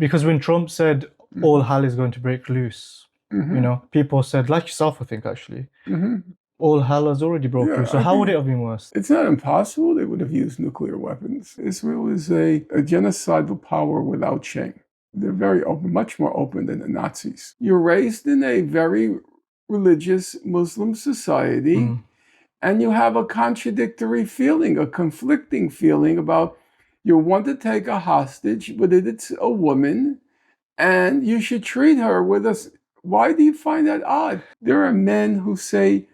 because when Trump said all hell is going to break loose, people said, like yourself, I think actually, all hell has already broke loose. So how would it have been worse? It's not impossible they would have used nuclear weapons. Israel is a genocidal power without shame. They're very open, much more open than the Nazis. You're raised in a very religious Muslim society, and you have a contradictory feeling, a conflicting feeling about you want to take a hostage, but it's a woman, and you should treat her with us. Why do you find that odd? There are men who say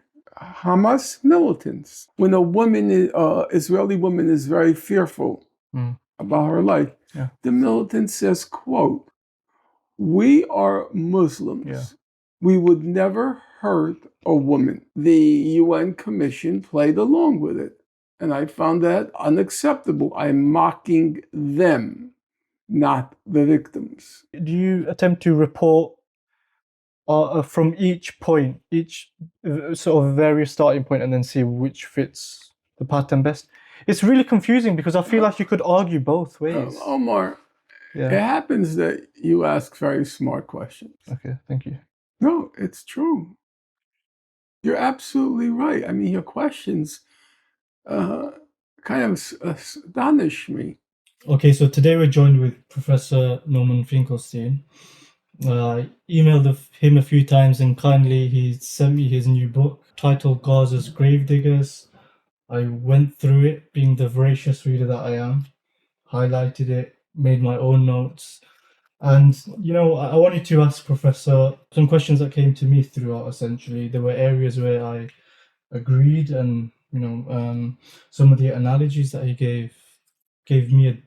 Hamas militants. When a woman, Israeli woman, is very fearful about her life, the militant says, quote, "We are Muslims. We would never hurt a woman." The UN Commission played along with it, and I found that unacceptable. I'm mocking them, not the victims. Do you attempt to report from each point, each sort of various starting point, and then see which fits the pattern best? It's really confusing because I feel like you could argue both ways. Omar, it happens that you ask very smart questions. Okay, thank you. No, it's true. You're absolutely right. I mean, your questions kind of astonish me. Okay, so today we're joined with Professor Norman Finkelstein. I emailed him a few times, and kindly he sent me his new book titled Gaza's Gravediggers. I went through it, being the voracious reader that I am, highlighted it, made my own notes. And, I wanted to ask Professor some questions that came to me throughout, essentially. There were areas where I agreed, and, some of the analogies that he gave me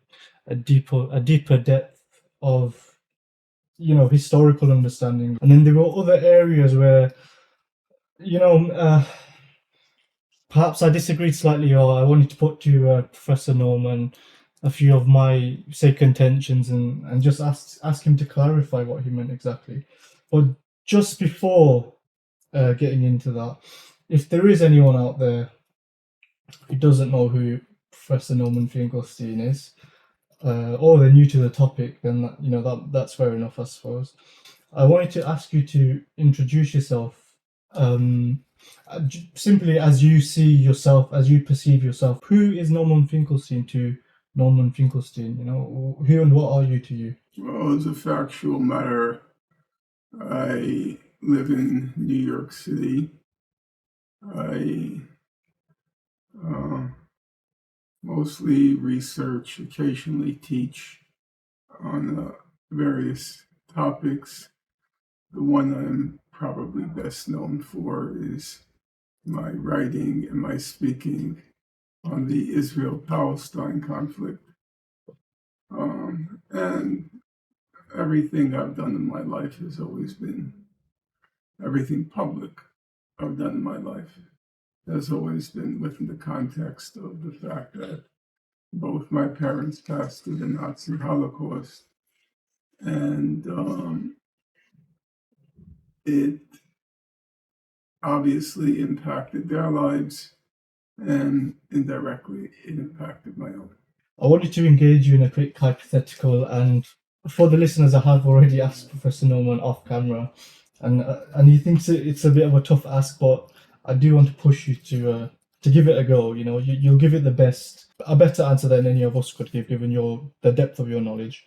a deeper depth of historical understanding. And then there were other areas where perhaps I disagreed slightly, or I wanted to put to Professor Norman a few of my contentions, and just ask him to clarify what he meant exactly. But just before getting into that, if there is anyone out there who doesn't know who Professor Norman Finkelstein is, or they're new to the topic, then that's fair enough, I suppose. I wanted to ask you to introduce yourself, simply as you see yourself, as you perceive yourself. Who is Norman Finkelstein to Norman Finkelstein? Who and what are you to you? Well, as a factual matter, I live in New York City. I mostly research, occasionally teach on various topics. The one I'm probably best known for is my writing and my speaking on the Israel-Palestine conflict. And everything I've done in my life has always been, everything public I've done in my life has always been within the context of the fact that both my parents passed through the Nazi Holocaust, and it obviously impacted their lives, and indirectly it impacted my own. I wanted to engage you in a quick hypothetical, and for the listeners, I have already asked Professor Norman off camera, and he thinks it's a bit of a tough ask, but I do want to push you to give it a go. You'll give it a better answer than any of us could give, given the depth of your knowledge.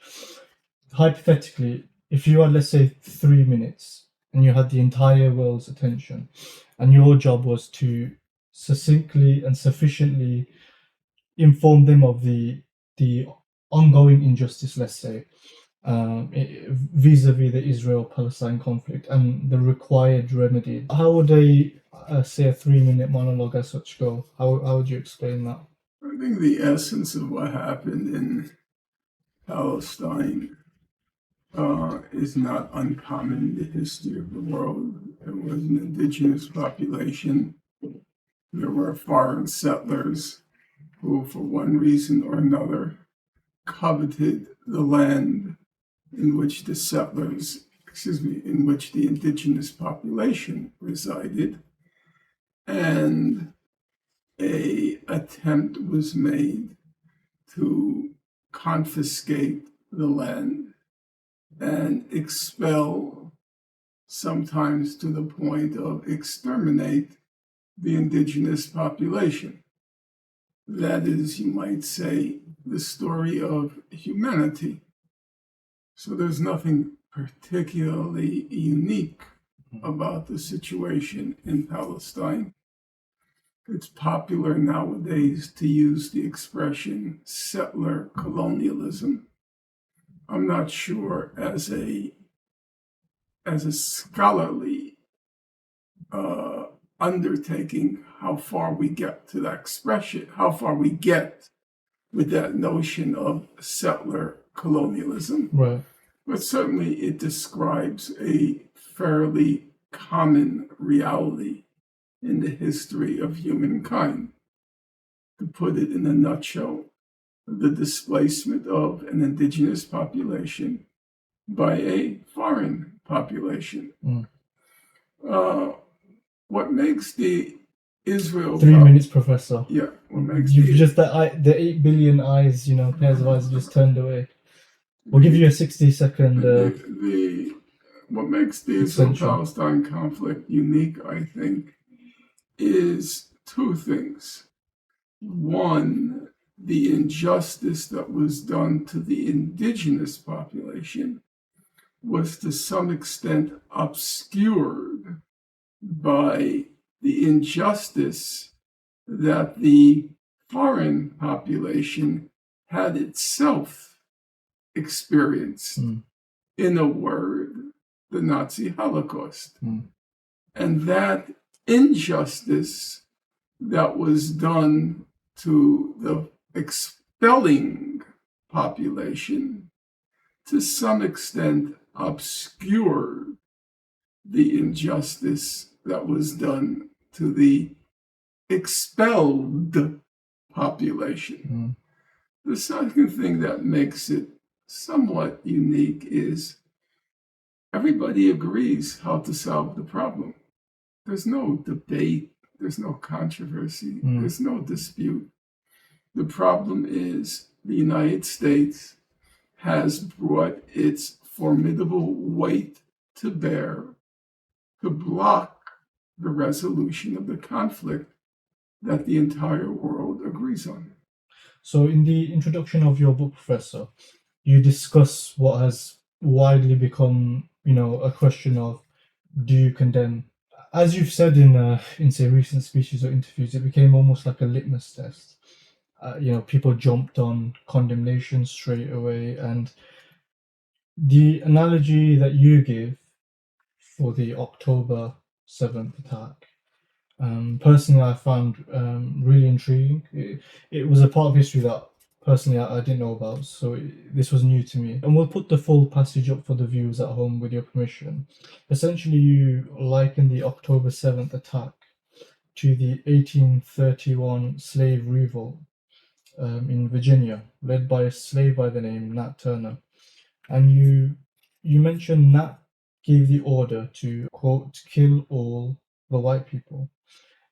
Hypothetically, if you had, let's say, 3 minutes, and you had the entire world's attention, and your job was to succinctly and sufficiently inform them of the ongoing injustice, let's say, vis-a-vis the Israel-Palestine conflict and the required remedy, how would a 3-minute monologue as such go? How would you explain that? I think the essence of what happened in Palestine is not uncommon in the history of the world. It was an indigenous population. There were foreign settlers who, for one reason or another, coveted the land in which the in which the indigenous population resided, and an attempt was made to confiscate the land and expel, sometimes to the point of exterminate, the indigenous population. That is, you might say, the story of humanity. So there's nothing particularly unique about the situation in Palestine. It's popular nowadays to use the expression settler colonialism. I'm not sure as a scholarly undertaking how far we get to that expression, how far we get with that notion of settler colonialism. Right. But certainly it describes a fairly common reality in the history of humankind. To put it in a nutshell, the displacement of an indigenous population by a foreign population. What makes the Israel 3 minutes, Professor. Yeah, what makes You've just the 8 billion eyes, pairs of eyes just turned away. We'll give you a 60-second. What makes the Israel-Palestine conflict unique, I think, is two things. One, the injustice that was done to the indigenous population was to some extent obscured by the injustice that the foreign population had itself experienced. In a word, the Nazi Holocaust. And that injustice that was done to the expelling population to some extent obscured the injustice that was done to the expelled population. The second thing that makes it somewhat unique is everybody agrees how to solve the problem. There's no debate, there's no controversy, there's no dispute. The problem is the United States has brought its formidable weight to bear to block the resolution of the conflict that the entire world agrees on. So in the introduction of your book, Professor, you discuss what has widely become, a question of, do you condemn? As you've said in say recent speeches or interviews, it became almost like a litmus test. People jumped on condemnation straight away, and the analogy that you give for the October 7th attack, personally, I found really intriguing. It was a part of history that personally I didn't know about, so this was new to me. And we'll put the full passage up for the viewers at home with your permission. Essentially, you liken the October 7th attack to the 1831 slave revolt in Virginia, led by a slave by the name Nat Turner. And you mentioned Nat gave the order to, quote, kill all the white people.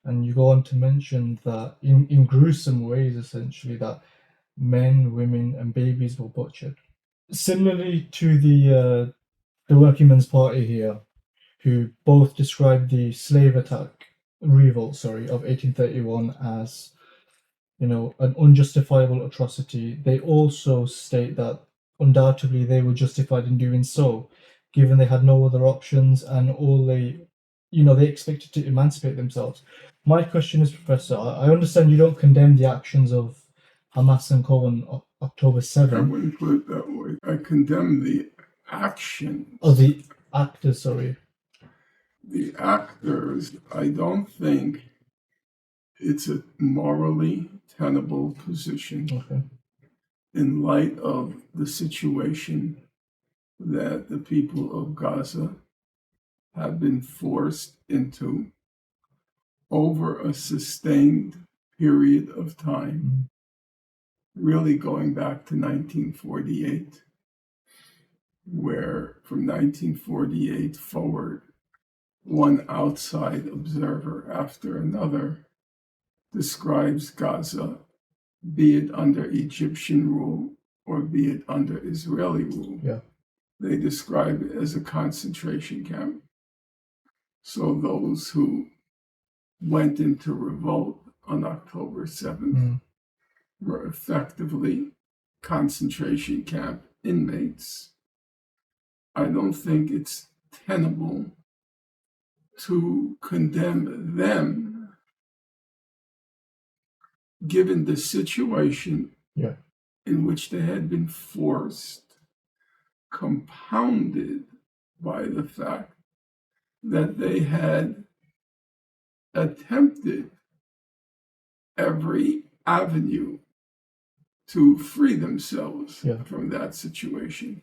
And you go on to mention that in gruesome ways, essentially, that men, women, and babies were butchered. Similarly to the Working Men's Party here, who both described the slave attack, revolt, of 1831 as, an unjustifiable atrocity. They also state that undoubtedly they were justified in doing so, given they had no other options and all they expected to emancipate themselves. My question is, Professor, I understand you don't condemn the actions of Hamas and co on October 7th. I wouldn't put it that way. I condemn the actions. Oh, the actors, sorry. The actors, I don't think it's a morally tenable position. Okay. In light of the situation that the people of Gaza have been forced into over a sustained period of time, really going back to 1948, where from 1948 forward, one outside observer after another describes Gaza, be it under Egyptian rule or be it under Israeli rule, they describe it as a concentration camp. So those who went into revolt on October 7th were effectively concentration camp inmates. I don't think it's tenable to condemn them given the situation in which they had been forced, compounded by the fact that they had attempted every avenue to free themselves from that situation.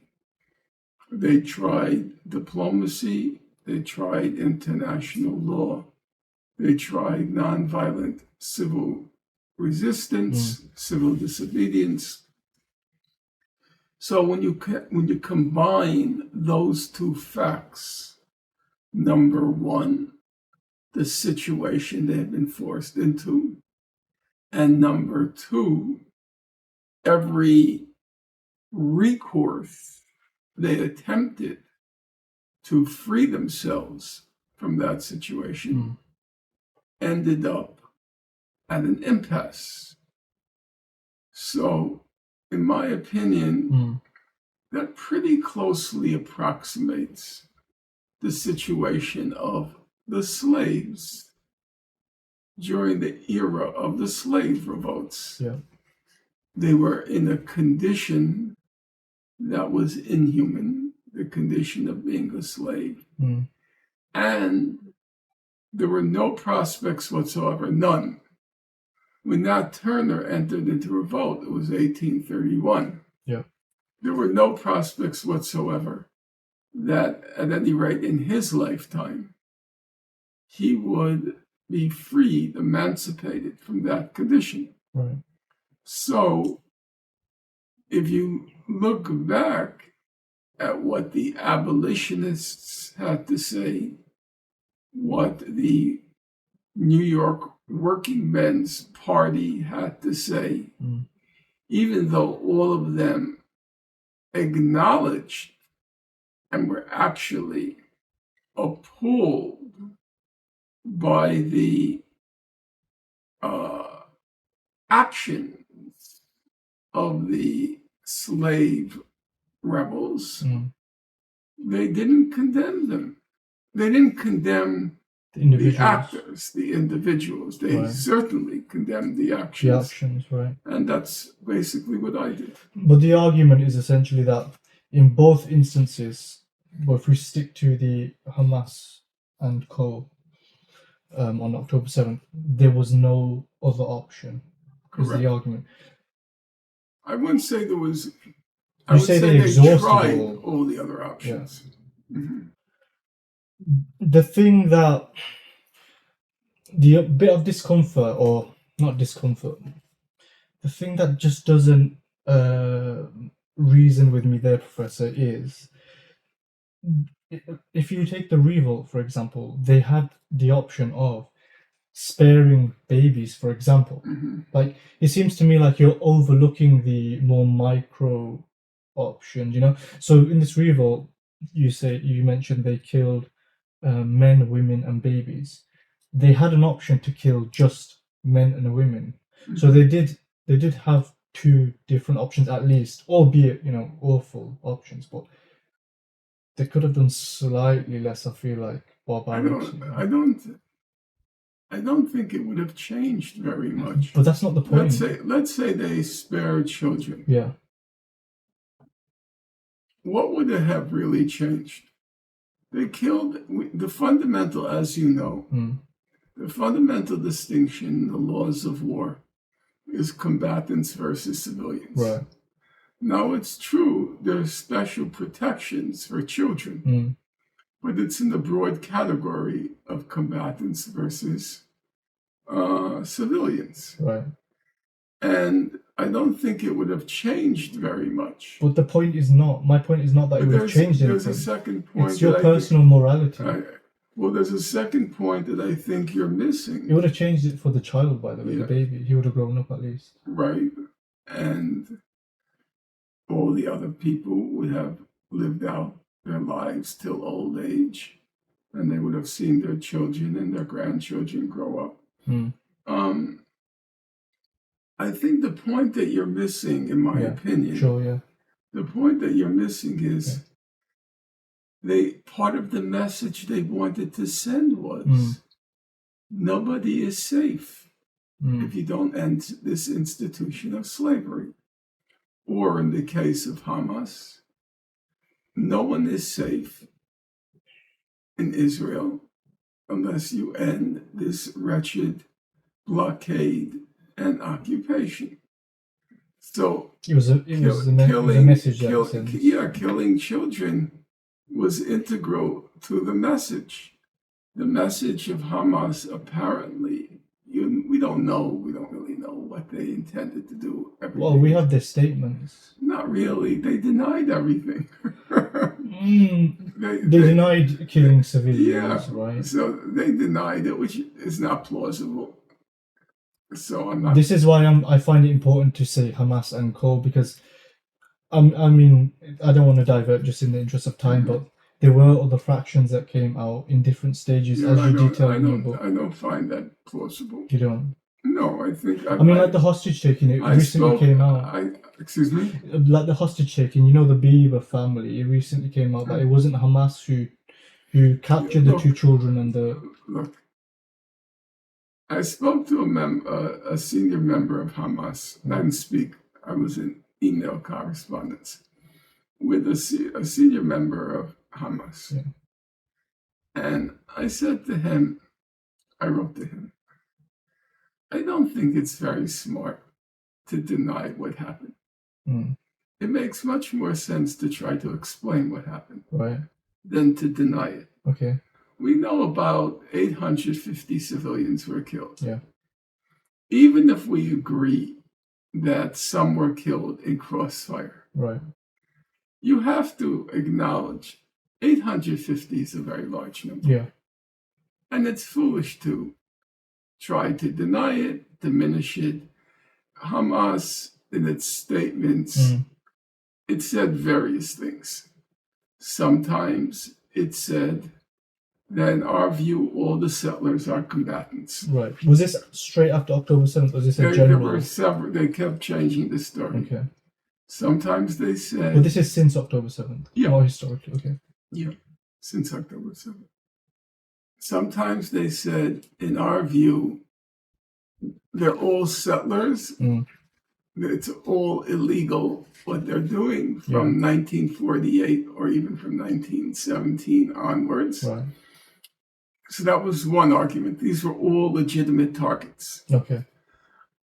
They tried diplomacy, they tried international law, they tried nonviolent civil resistance, civil disobedience. So when you combine those two facts, number one, the situation they had been forced into, and number two, every recourse they attempted to free themselves from that situation ended up at an impasse. So, in my opinion, that pretty closely approximates the situation of the slaves during the era of the slave revolts. They were in a condition that was inhuman, the condition of being a slave. And there were no prospects whatsoever, none. When Nat Turner entered into revolt, it was 1831. There were no prospects whatsoever that, at any rate in his lifetime, he would be freed, emancipated from that condition. So, if you look back at what the abolitionists had to say, what the New York Working Men's Party had to say, even though all of them acknowledged and were actually appalled by the actions of the slave rebels, they didn't condemn them. They didn't condemn the actors, the individuals. They certainly condemned the actions. And that's basically what I did. But the argument is essentially that in both instances, but if we stick to the Hamas and co. On October 7th, there was no other option. Is the argument? I wouldn't say there was. I would say they tried all the other options. The thing that the bit of discomfort, or not discomfort, the thing that just doesn't reason with me there, Professor, is if you take the revolt, for example, they had the option of sparing babies, for example. Like, it seems to me like you're overlooking the more micro options, So in this revolt, you mentioned they killed men, women, and babies. They had an option to kill just men and women. So they did have two different options at least, albeit awful options, but they could have done slightly less. I feel like barbarity. I don't think it would have changed very much. But that's not the point. Let's say they spared children. What would have really changed? They killed the fundamental, as you know, the fundamental distinction in the laws of war is combatants versus civilians. Now, it's true there's special protections for children, but it's in the broad category of combatants versus civilians. And I don't think it would have changed very much. But my point is not that it would have changed anything. There's a second point. It's your personal morality. Well, there's a second point that I think you're missing. It would have changed it for the child, by the way, the baby. He would have grown up at least. And all the other people would have lived out their lives till old age, and they would have seen their children and their grandchildren grow up. I think the point that you're missing, in my opinion, the point that you're missing is part of the message they wanted to send was nobody is safe if you don't end this institution of slavery. Or in the case of Hamas, no one is safe in Israel unless you end this wretched blockade and occupation. So it was a message. Killing children was integral to the message. The message of Hamas, apparently, we don't really know what they intended to do. Well, we have their statements. Not really. They denied everything. They denied killing civilians, right? So they denied it, which is not plausible. So I'm not. This is why I find it important to say Hamas and co, because I mean, I don't want to divert just in the interest of time, but there were other fractions that came out in different stages, as you detail in your book. I don't find that plausible. You don't? No, I think. Like the hostage taking, it recently came out. Excuse me? Like the hostage taking, the Biba family, it recently came out that it wasn't Hamas who captured the two children and the. Look, I spoke to a senior member of Hamas. I didn't speak. I was in email correspondence with a senior member of Hamas. Yeah. And I said to him, I wrote to him, I don't think it's very smart to deny what happened. It makes much more sense to try to explain what happened than to deny it. Okay. We know about 850 civilians were killed. Yeah. Even if we agree that some were killed in crossfire, you have to acknowledge 850 is a very large number. Yeah. And it's foolish to try to deny it, diminish it. Hamas, in its statements, it said various things. Sometimes it said that in our view, all the settlers are combatants. Right. Was this straight after October 7th, or was this a general? There were several. They kept changing the story. Okay. Sometimes they said... But this is since October 7th? Yeah. More historically, okay. Yeah, since October 7th. Sometimes they said, in our view, they're all settlers. It's all illegal what they're doing from 1948 or even from 1917 onwards. Right. So that was one argument. These were all legitimate targets. Okay.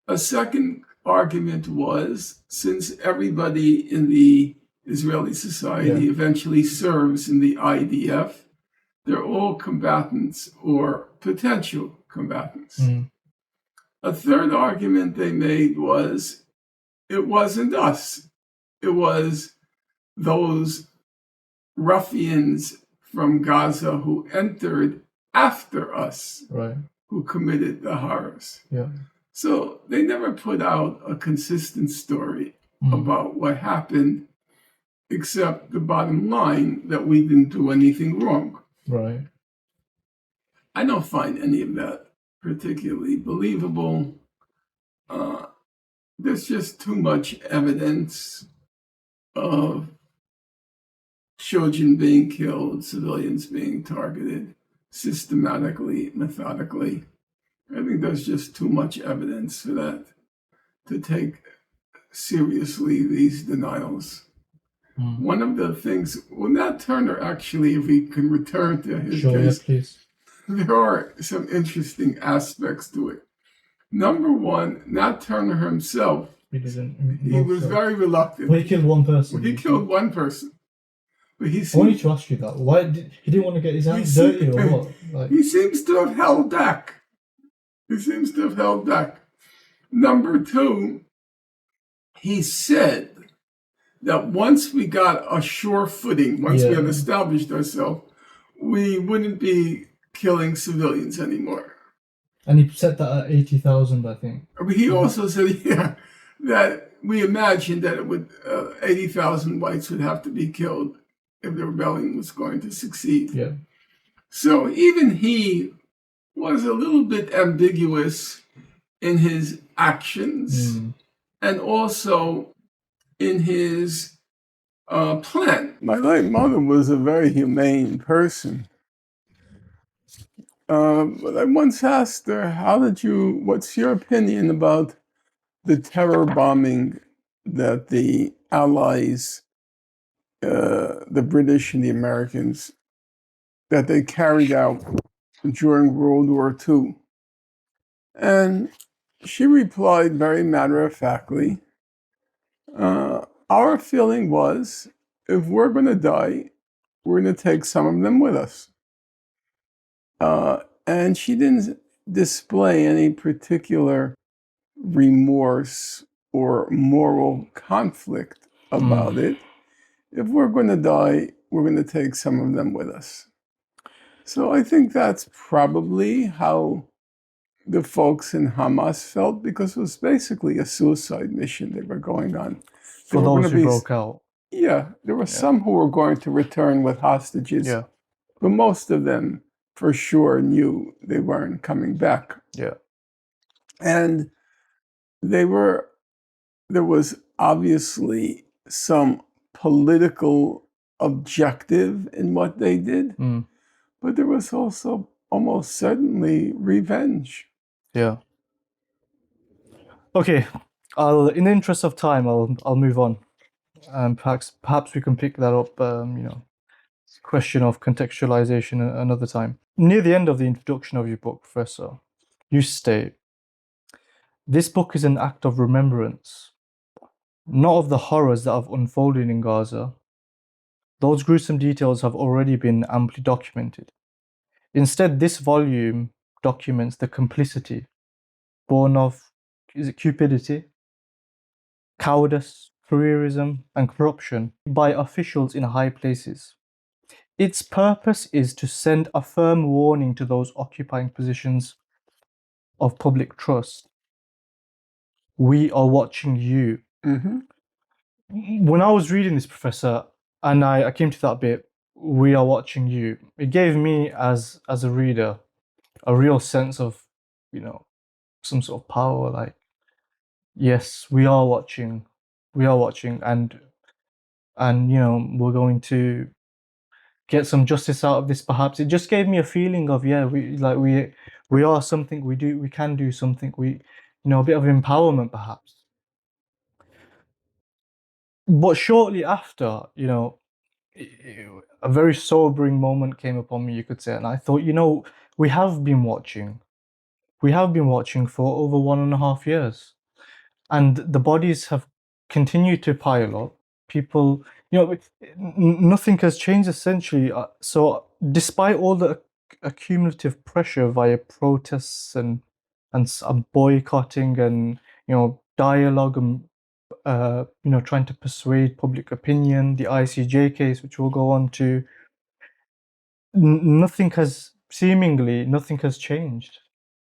A second argument was, since everybody in the Israeli society eventually serves in the IDF, they're all combatants or potential combatants. A third argument they made was, it wasn't us. It was those ruffians from Gaza who entered after us, who committed the horrors. Yeah. So they never put out a consistent story about what happened, except the bottom line that we didn't do anything wrong. Right. I don't find any of that particularly believable. There's just too much evidence of children being killed, civilians being targeted systematically, methodically. I think there's just too much evidence for that to take seriously these denials. One of the things, Nat Turner, actually, if we can return to his case, please. There are some interesting aspects to it. Number one, Nat Turner himself, he was very reluctant. Well, he killed one person. He killed one person. But I wanted to ask you that. Why he didn't want to get his hands dirty or what? He seems to have held back. Number two, he said that once we got a sure footing, once we had established ourselves, we wouldn't be killing civilians anymore. And he set that at 80,000, I think. But he also said, that we imagined that it would 80,000 whites would have to be killed if the rebellion was going to succeed. Yeah. So even he was a little bit ambiguous in his actions and also in his plan. My late mother was a very humane person. But I once asked her, what's your opinion about the terror bombing that the Allies, the British and the Americans, that they carried out during World War II? And she replied very matter-of-factly, our feeling was, if we're going to die, we're going to take some of them with us. And she didn't display any particular remorse or moral conflict about it. If we're going to die, we're going to take some of them with us. So I think that's probably how the folks in Hamas felt, because it was basically a suicide mission they were going on. For those who broke out. Yeah, there were some who were going to return with hostages, but most of them for sure knew they weren't coming back. Yeah. And there was obviously some political objective in what they did, but there was also almost certainly revenge. Yeah. Okay. In the interest of time, I'll move on. Perhaps we can pick that up, question of contextualization another time. Near the end of the introduction of your book, Professor, you state, this book is an act of remembrance, not of the horrors that have unfolded in Gaza. Those gruesome details have already been amply documented. Instead, this volume documents the complicity born of, cupidity, cowardice, careerism, and corruption by officials in high places. Its purpose is to send a firm warning to those occupying positions of public trust. We are watching you. When I was reading this, Professor, and I came to that bit, we are watching you, it gave me as a reader a real sense of, some sort of power, like, yes, we are watching, and we're going to get some justice out of this. Perhaps it just gave me a feeling of, we are something, we can do something, a bit of empowerment perhaps. But shortly after, a very sobering moment came upon me, you could say, and I thought, we have been watching for over 1.5 years, and the bodies have continued to pile up. People, nothing has changed essentially. So despite all the accumulative pressure via protests and boycotting and dialogue and trying to persuade public opinion, the ICJ case, which we'll go on to, nothing has changed.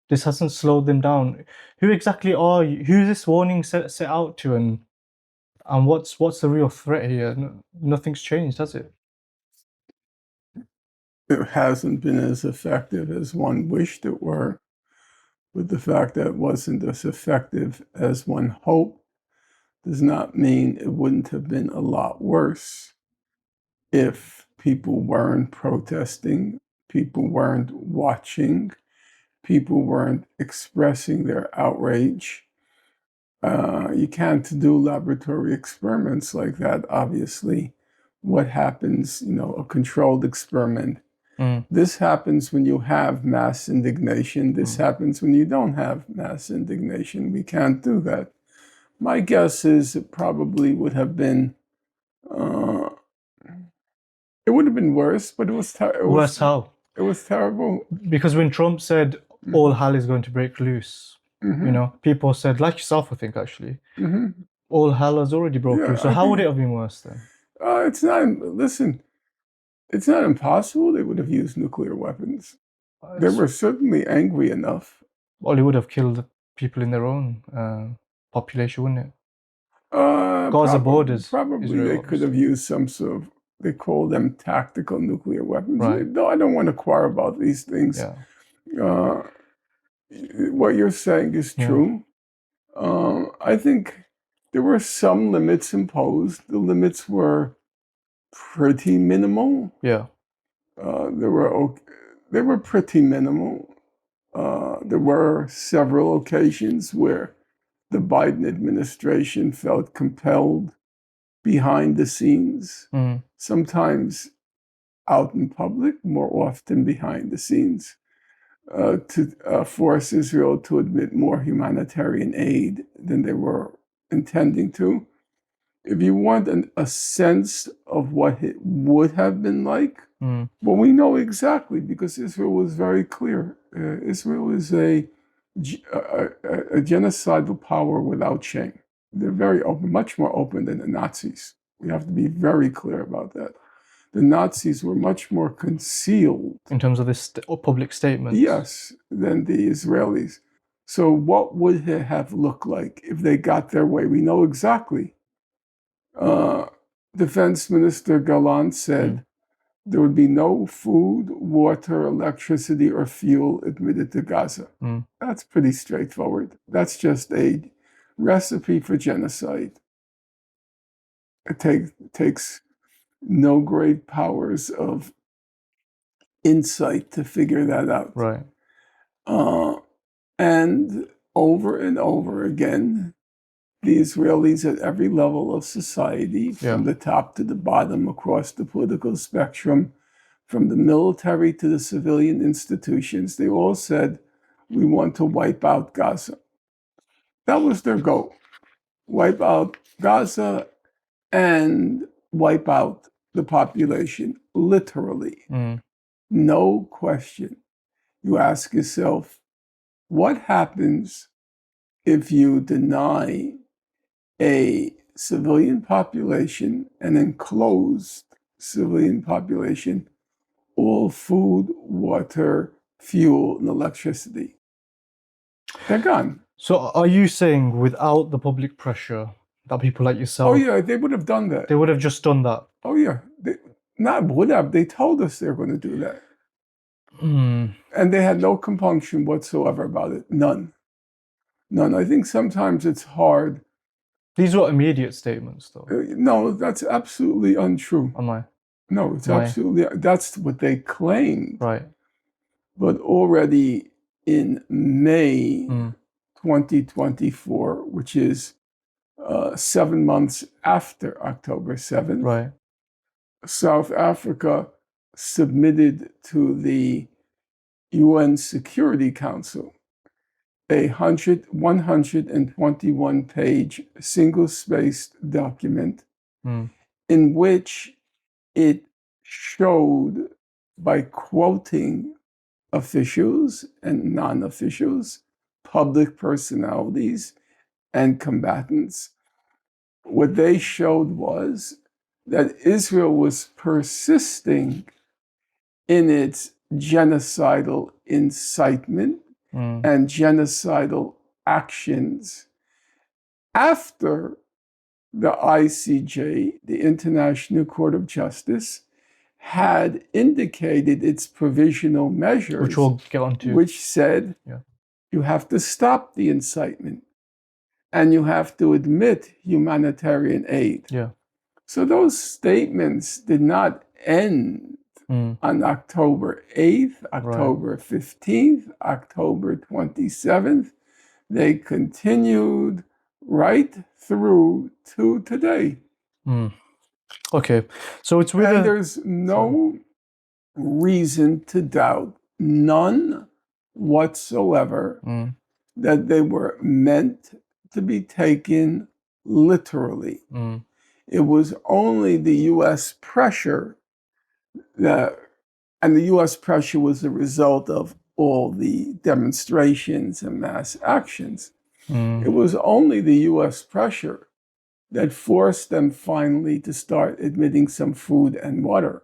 This hasn't slowed them down. Who exactly are you? Who is this warning set out to, and what's the real threat here? Nothing's changed, has it? It hasn't been as effective as one wished it were, but the fact that it wasn't as effective as one hoped does not mean it wouldn't have been a lot worse if people weren't protesting, people weren't watching, people weren't expressing their outrage. You can't do laboratory experiments like that, obviously. What happens, a controlled experiment. This happens when you have mass indignation. This happens when you don't have mass indignation. We can't do that. My guess is it probably would have been, it would have been worse, but it was Worse how? It was terrible. Because when Trump said all hell is going to break loose, people said, like yourself, I think actually, all hell has already broken loose. So how would it have been worse then? It's not impossible they would have used nuclear weapons. They were certainly angry enough. Well, it would have killed people in their own population, wouldn't it? Gaza borders. Probably Israel, they could have used some sort They call them tactical nuclear weapons. Right. No, I don't want to quarrel about these things. Yeah. What you're saying is true. I think there were some limits imposed. The limits were pretty minimal. Yeah. They were pretty minimal. There were several occasions where the Biden administration felt compelled behind the scenes, sometimes out in public, more often behind the scenes, to force Israel to admit more humanitarian aid than they were intending to. If you want a sense of what it would have been like, well, we know exactly because Israel was very clear. Israel is a genocidal power without shame. They're very open, much more open than the Nazis. We have to be very clear about that. The Nazis were much more concealed. In terms of this public statements? Yes, than the Israelis. So what would it have looked like if they got their way? We know exactly. Defense Minister Gallant said there would be no food, water, electricity, or fuel admitted to Gaza. That's pretty straightforward. That's just a recipe for genocide. It takes no great powers of insight to figure that out. Right. And over again, the Israelis at every level of society, from the top to the bottom, across the political spectrum, from the military to the civilian institutions, they all said, we want to wipe out Gaza. That was their goal. Wipe out Gaza and wipe out the population, literally. No question. You ask yourself, what happens if you deny a civilian population, an enclosed civilian population, all food, water, fuel, and electricity? They're gone. So are you saying without the public pressure that people like yourself... Oh, yeah, they would have done that. They would have just done that? Oh, yeah. Not would have. They told us they were going to do that. And they had no compunction whatsoever about it. None. I think sometimes it's hard. These were immediate statements, though. No, that's absolutely untrue. Am I? No, it's absolutely... That's what they claimed. Right. But already in May 2024, which is 7 months after October 7th, right, South Africa submitted to the UN Security Council a 121-page single-spaced document in which it showed, by quoting officials and non-officials, public personalities, and combatants, what they showed was that Israel was persisting in its genocidal incitement and genocidal actions after the ICJ, the International Court of Justice, had indicated its provisional measures, which we'll get onto, which said you have to stop the incitement and you have to admit humanitarian aid. So those statements did not end on October 8th, October 15th, October 27th. They continued right through to today. Okay, so it's really... And there's no reason to doubt, none whatsoever, that they were meant to be taken literally. It was only the U.S. pressure and the U.S. pressure was the result of all the demonstrations and mass actions. It was only the U.S. pressure that forced them finally to start admitting some food and water.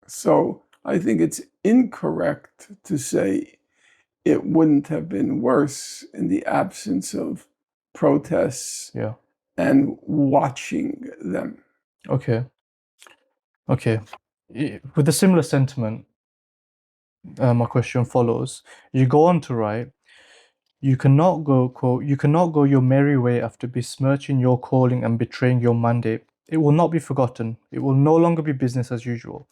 So I think it's incorrect to say it wouldn't have been worse in the absence of protests and watching them. Okay. Okay. With a similar sentiment, my question follows. You go on to write, you cannot go, quote, you cannot go your merry way after besmirching your calling and betraying your mandate. It will not be forgotten. It will no longer be business as usual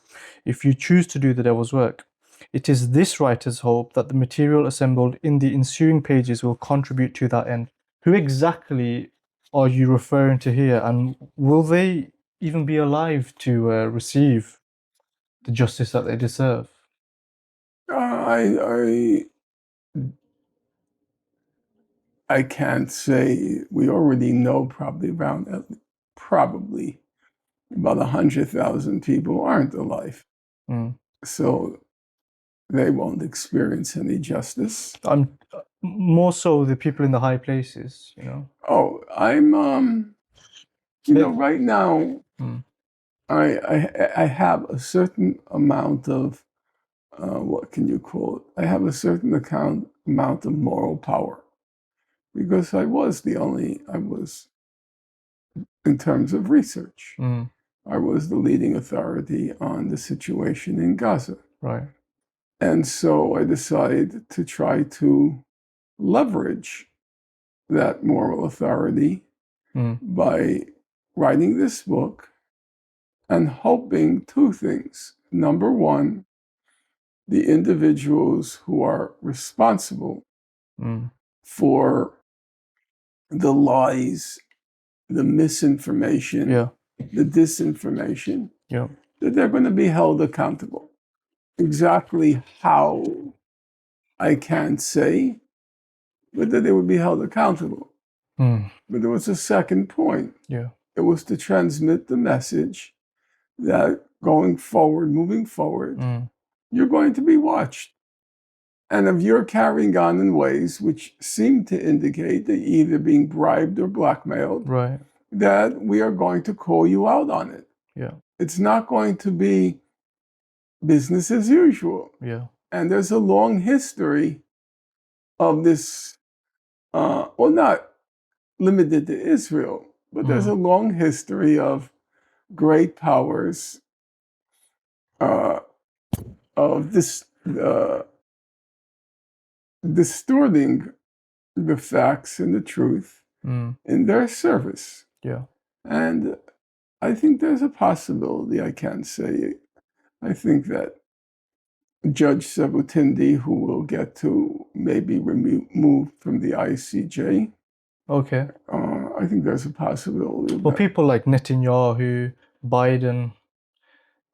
if you choose to do the devil's work. It is this writer's hope that the material assembled in the ensuing pages will contribute to that end. Who exactly are you referring to here, and will they even be alive to receive the justice that they deserve? I can't say. We already know probably about 100,000 people aren't alive, Mm. so they won't experience any justice. I'm more so the people in the high places, you know. Oh, I'm right now Mm. I have a certain amount of what can you call it? I have a certain amount of moral power because I was in terms of research. Mm. I was the leading authority on the situation in Gaza. Right. And so I decided to try to leverage that moral authority by writing this book and hoping two things. Number one, the individuals who are responsible for the lies, the misinformation, Yeah. the disinformation, Yeah. that they're going to be held accountable. Exactly how, I can't say, but that they would be held accountable. Mm. But there was a second point. Yeah. It was to transmit the message that moving forward, you're going to be watched. And if you're carrying on in ways which seem to indicate that you're either being bribed or blackmailed, Right. that we are going to call you out on it. Yeah. It's not going to be business as usual. Yeah. And there's a long history of this, well, not limited to Israel, but there's a long history of great powers of this distorting the facts and the truth in their service. Yeah. And I think there's a possibility, I can say, I think that Judge Sebutindi, who will get to maybe removed from the ICJ, Okay. I think there's a possibility. Well, people like Netanyahu, Biden.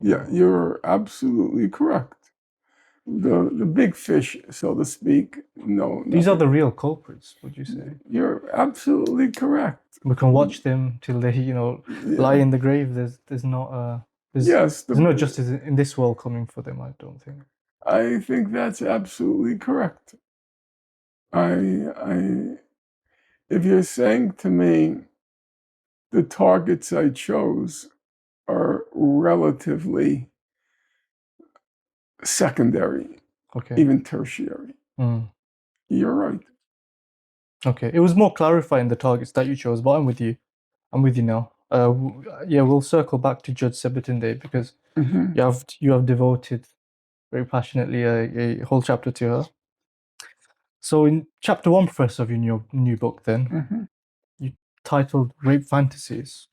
Yeah, you're absolutely correct. The big fish, so to speak, no. These are the real culprits, would you say? You're absolutely correct. We can watch them till they, lie in the grave. There's not there's no justice in this world coming for them, I don't think. I think that's absolutely correct. If you're saying to me the targets I chose are relatively secondary, even tertiary, you're right. Okay, it was more clarifying the targets that you chose, but I'm with you. I'm with you now. Yeah, we'll circle back to Judge Sebutinde because you have devoted very passionately a whole chapter to her. So in chapter 1, Professor, of your new book, then you titled "Rape Fantasies."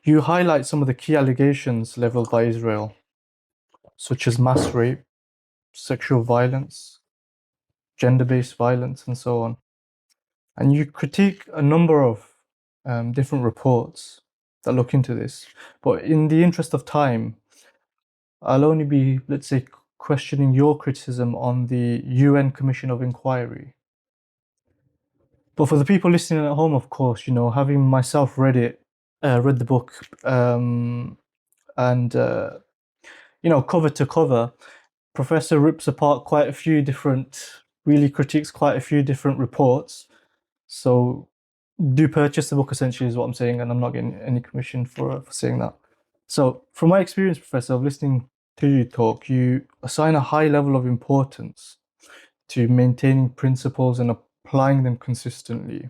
You highlight some of the key allegations leveled by Israel, such as mass rape, sexual violence, gender-based violence, and so on. And you critique a number of different reports that look into this. But in the interest of time, I'll only be, let's say, questioning your criticism on the UN Commission of Inquiry. But for the people listening at home, of course, having myself read the book, and cover to cover, Professor rips apart really critiques quite a few different reports. So do purchase the book, essentially, is what I'm saying, and I'm not getting any commission for saying that. So from my experience, Professor, of listening to you talk, you assign a high level of importance to maintaining principles and applying them consistently,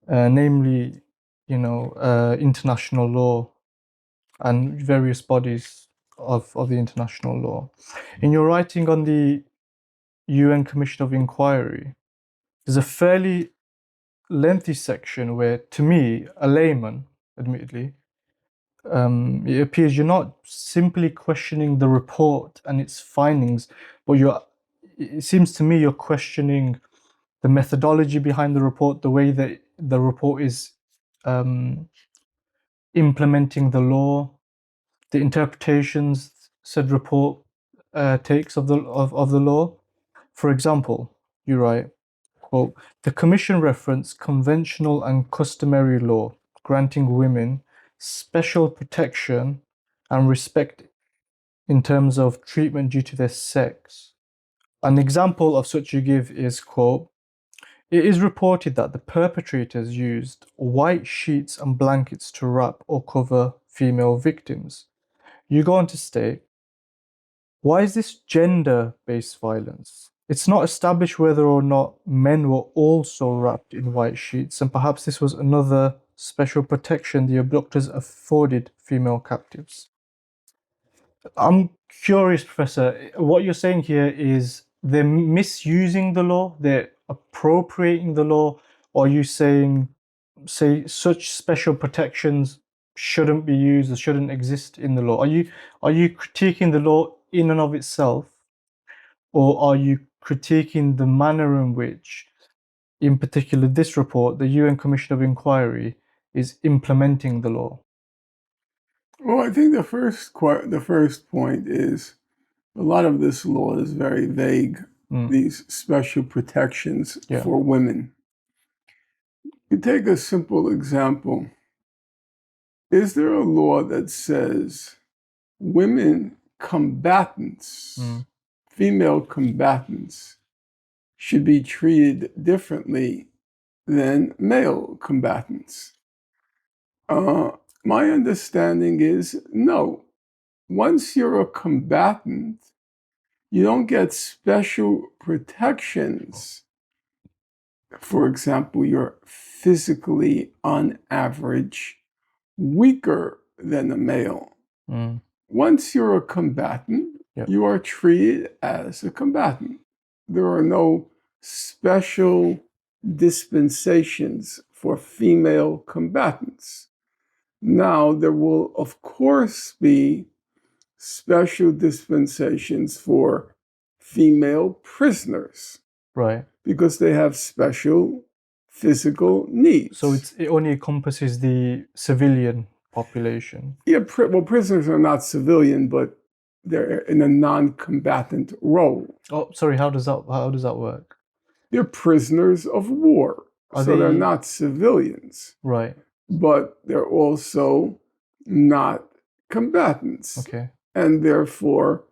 namely, international law and various bodies of the international law. In your writing on the UN Commission of Inquiry, there's a fairly lengthy section where, to me, a layman, admittedly, it appears you're not simply questioning the report and its findings, but it seems to me you're questioning the methodology behind the report, the way that the report is implementing the law, the interpretations said report takes of the law. For example, you write, quote, "The Commission referenced conventional and customary law granting women special protection and respect in terms of treatment due to their sex. An example of such you give is, quote, it is reported that the perpetrators used white sheets and blankets to wrap or cover female victims. You go on to state, why is this gender-based violence? It's not established whether or not men were also wrapped in white sheets, and perhaps this was another special protection the abductors afforded female captives." I'm curious, Professor, what you're saying here is they're misusing the law, they're appropriating the law, or are you saying, say, such special protections shouldn't be used or shouldn't exist in the law? Are you critiquing the law in and of itself, or are you critiquing the manner in which, in particular, this report, the UN Commission of Inquiry, is implementing the law? Well, I think the first point is a lot of this law is very vague. These special protections for women. You take a simple example. Is there a law that says women combatants, female combatants, should be treated differently than male combatants? My understanding is no. Once you're a combatant, you don't get special protections. For example, you're physically, on average, weaker than a male. Once you're a combatant, you are treated as a combatant. There are no special dispensations for female combatants. Now, there will, of course, be special dispensations for female prisoners. Right. Because they have special physical needs. So it only encompasses the civilian population. Yeah, well, prisoners are not civilian, but they're in a non-combatant role. Oh, sorry. How does that work? They're prisoners of war, they're not civilians. Right. But they're also not combatants. Okay. And therefore,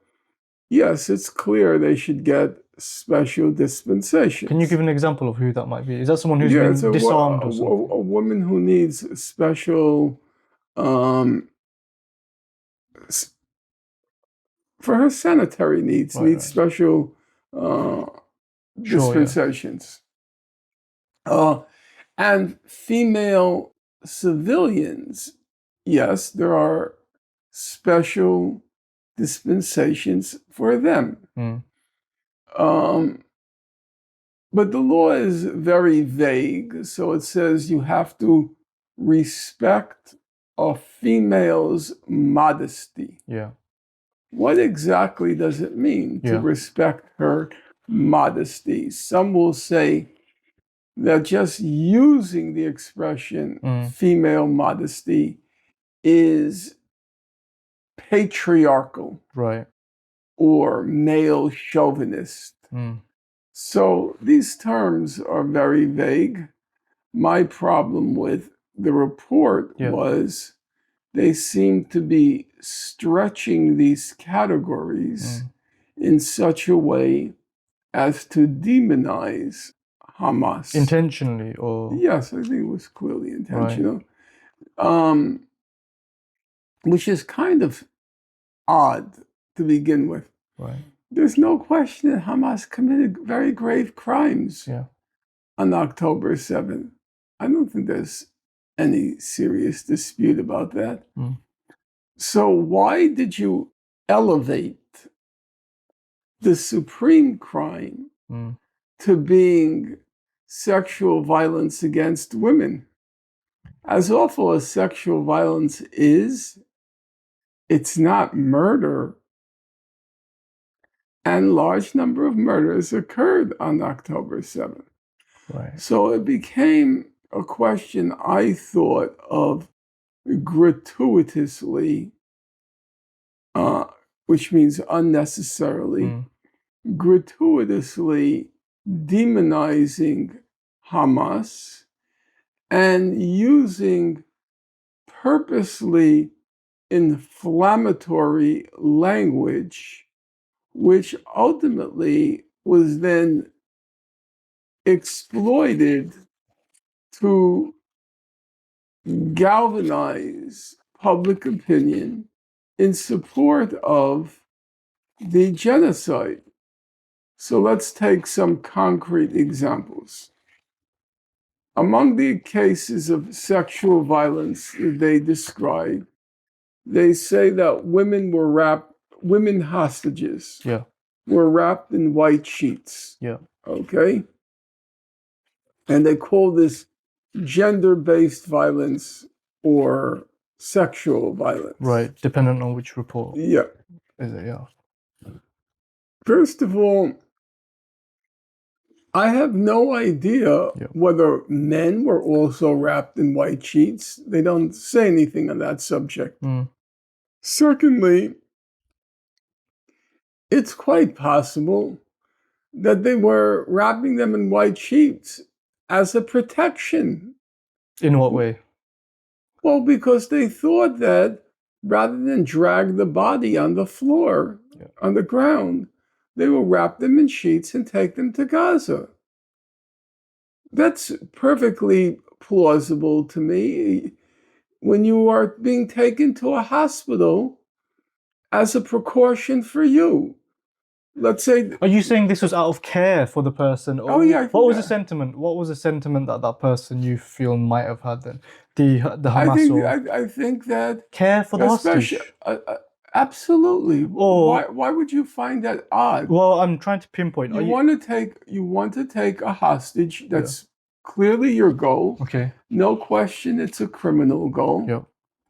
yes, it's clear they should get special dispensations. Can you give an example of who that might be? Is that someone who's been disarmed or something? A woman who needs special, for her sanitary needs, needs special dispensations. And female civilians, yes, there are special dispensations for them. But the law is very vague, so it says you have to respect a female's modesty. Yeah. What exactly does it mean to respect her modesty? Some will say that just using the expression female modesty is patriarchal. Right. Or male chauvinist. So these terms are very vague. My problem with the report was they seem to be stretching these categories in such a way as to demonize Hamas. Intentionally, or? Yes, I think it was clearly intentional. Which is kind of odd to begin with. Right. There's no question that Hamas committed very grave crimes on October 7th. I don't think there's any serious dispute about that. So why did you elevate the supreme crime to being sexual violence against women? As awful as sexual violence is, it's not murder. And large number of murders occurred on October 7th. Right. So it became a question, I thought, of gratuitously, which means unnecessarily, gratuitously demonizing Hamas and using purposely inflammatory language, which ultimately was then exploited to galvanize public opinion in support of the genocide. So let's take some concrete examples. Among the cases of sexual violence that they describe, they say that women hostages were wrapped in white sheets. Yeah. Okay? And they call this gender-based violence or sexual violence. Right, dependent on which report. Yeah. Is it? Yeah. First of all, I have no idea whether men were also wrapped in white sheets. They don't say anything on that subject. Secondly, it's quite possible that they were wrapping them in white sheets as a protection. In what way? Well, because they thought that rather than drag the body on the floor, on the ground, they will wrap them in sheets and take them to Gaza. That's perfectly plausible to me. When you are being taken to a hospital as a precaution for you, let's say... Are you saying this was out of care for the person? Or Oh, yeah. What was the sentiment? What was the sentiment that that person you feel might have had then? The Hamas I think that... Care for the hostage? Absolutely. Or, why would you find that odd? Well, I'm trying to pinpoint. You want to take a hostage that's clearly your goal. Okay. No question, it's a criminal goal. Yep.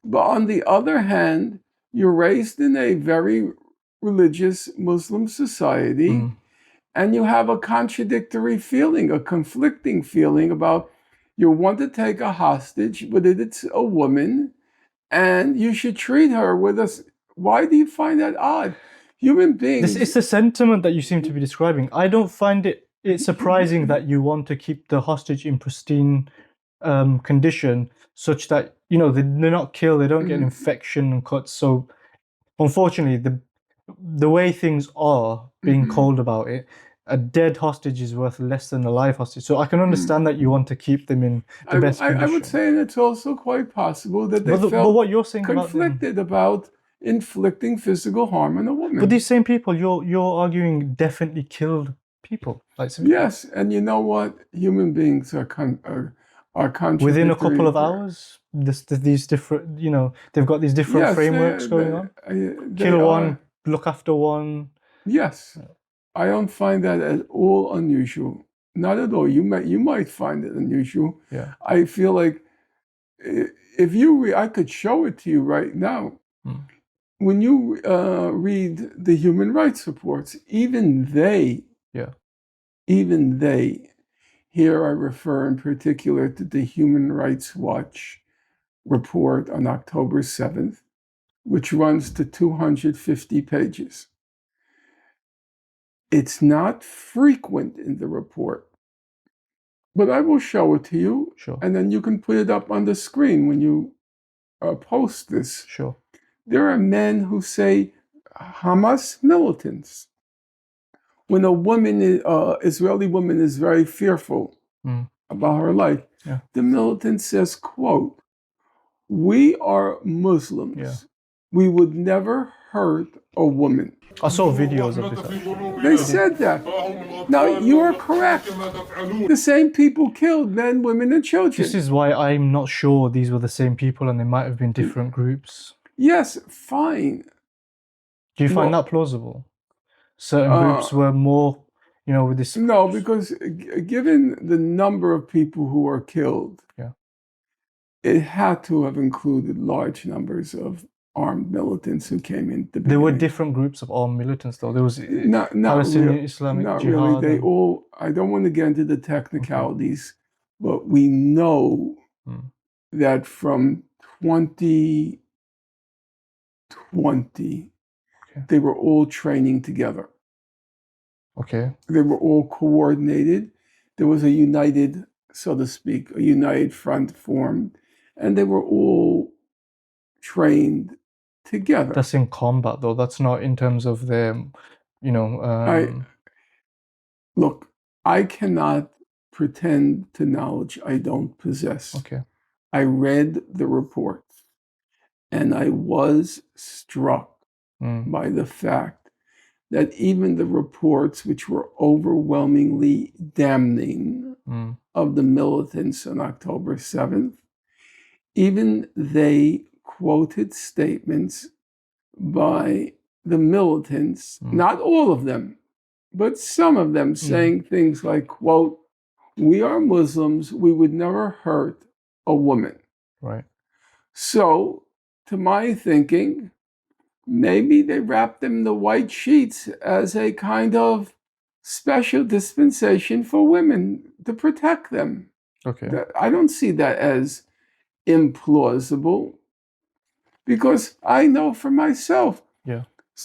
But on the other hand, you're raised in a very religious Muslim society, and you have a contradictory feeling, a conflicting feeling about you want to take a hostage, but it's a woman, and you should treat her with us. Why do you find that odd? Human beings... It's the sentiment that you seem to be describing. I don't find it surprising that you want to keep the hostage in pristine condition such that, you know, they're not killed, they don't get infection and cuts. So unfortunately, the way things are being cold about it, a dead hostage is worth less than a live hostage. So I can understand that you want to keep them in the best condition. I would say, and it's also quite possible that they felt what you're saying conflicted about inflicting physical harm on a woman. But these same people, you're arguing definitely killed people. Yes, and you know what? Human beings are contradictory. Within a couple of hours, these different, you know, they've got these different frameworks going on. Kill one, look after one. Yes, I don't find that at all unusual. Not at all. You might find it unusual. Yeah. I feel like if I could show it to you right now. When you read the human rights reports, even they, here I refer in particular to the Human Rights Watch report on October 7th, which runs to 250 pages. It's not frequent in the report, but I will show it to you, and then you can put it up on the screen when you post this. Sure. There are men who say Hamas militants. When a woman, Israeli woman, is very fearful about her life, the militant says, quote, "We are Muslims. We would never hurt a woman." I saw videos of this actually. They said that. Now, you're correct. The same people killed men, women, and children. This is why I'm not sure these were the same people and they might have been different groups. Yes, fine. Do you find Well, that plausible? Certain groups were more, with this. No, because given the number of people who were killed, Yeah. it had to have included large numbers of armed militants who came in the There were beginning. different groups of armed militants, though. There was Not Palestinian Islamic not Jihad. really. They and- all. I don't want to get into the technicalities, but we know that from 2020, they were all training together. Okay. They were all coordinated. There was a united, so to speak, a united front formed, and they were all trained together. That's in combat, though. That's not in terms of their, Look, I cannot pretend to knowledge I don't possess. Okay. I read the reports, and I was struck by the fact that even the reports, which were overwhelmingly damning of the militants on October 7th, even they quoted statements by the militants, not all of them, but some of them saying things like, quote, "We are Muslims, we would never hurt a woman." Right. So, to my thinking, maybe they wrapped them in the white sheets as a kind of special dispensation for women to protect them. Okay. I don't see that as implausible, because I know for myself,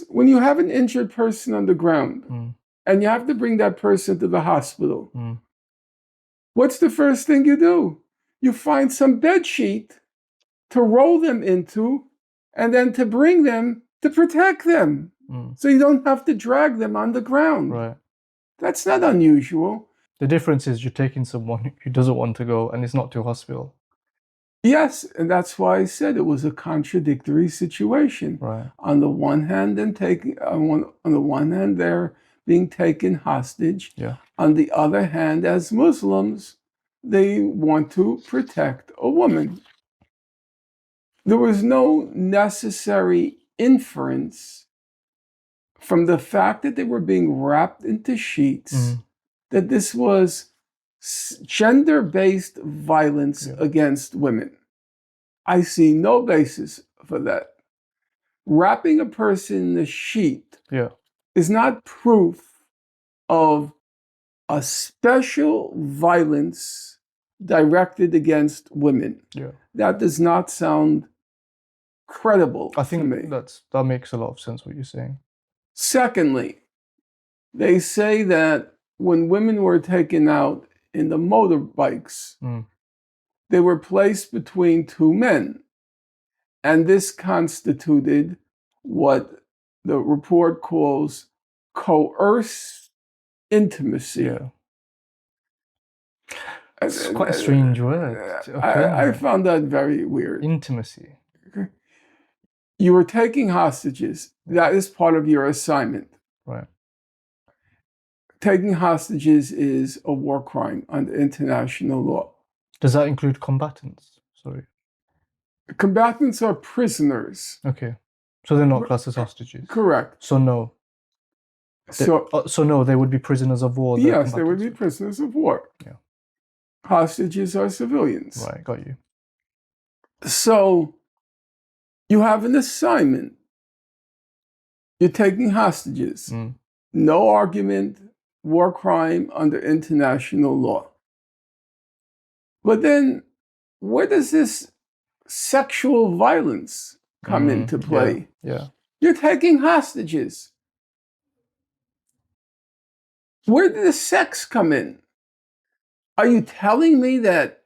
when you have an injured person on the ground and you have to bring that person to the hospital, what's the first thing you do? You find some bed sheet to roll them into and then to bring them to protect them. So you don't have to drag them on the ground. Right. That's not unusual. The difference is you're taking someone who doesn't want to go and it's not to a hospital. Yes, and that's why I said it was a contradictory situation. Right. On the one hand, they're being taken hostage. Yeah. On the other hand, as Muslims, they want to protect a woman. There was no necessary inference from the fact that they were being wrapped into sheets that this was gender-based violence against women. I see no basis for that. Wrapping a person in a sheet is not proof of a special violence directed against women. That does not sound credible I to think me. that makes a lot of sense what you're saying. Secondly, they say that when women were taken out in the motorbikes, they were placed between two men. And this constituted what the report calls coerced intimacy. Yeah. It's quite a strange word. I found that very weird. Intimacy. Okay. You were taking hostages. That is part of your assignment. Right. Taking hostages is a war crime under international law. Does that include combatants? Sorry. Combatants are prisoners. Okay. So they're not classed as hostages? Correct. So no. So no, they would be prisoners of war. Yes, they would be prisoners of war. Yeah. Hostages are civilians. Right, got you. So you have an assignment. You're taking hostages. No argument, war crime under international law. But then where does this sexual violence come into play? Yeah. You're taking hostages. Where did the sex come in? Are you telling me that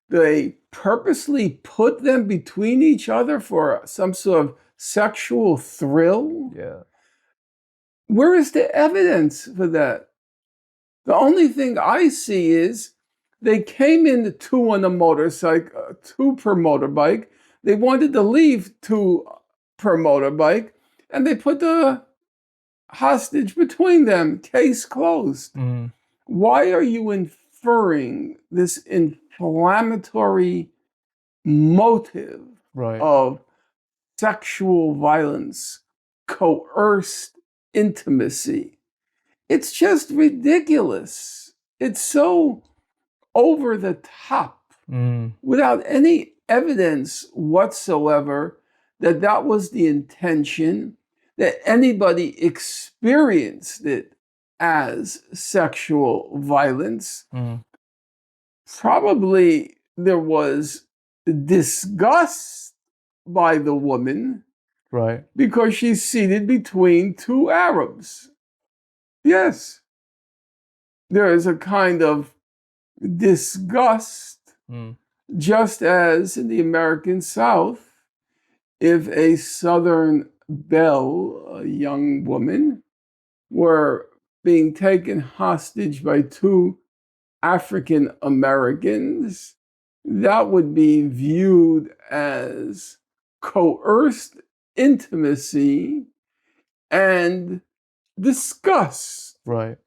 they purposely put them between each other for some sort of sexual thrill? Yeah. Where is the evidence for that? The only thing I see is they came in two on a motorcycle, two per motorbike. They wanted to leave two per motorbike, and they put the hostage between them. Case closed. Why are you inferring this inflammatory motive of sexual violence, coerced intimacy. It's just ridiculous. It's so over the top without any evidence whatsoever that that was the intention, that anybody experienced it as sexual violence. Probably there was disgust by the woman, right, because she's seated between two Arabs. Yes, there is a kind of disgust, just as in the American South, if a Southern belle, a young woman, were being taken hostage by two African Americans, that would be viewed as coerced intimacy and disgust. right.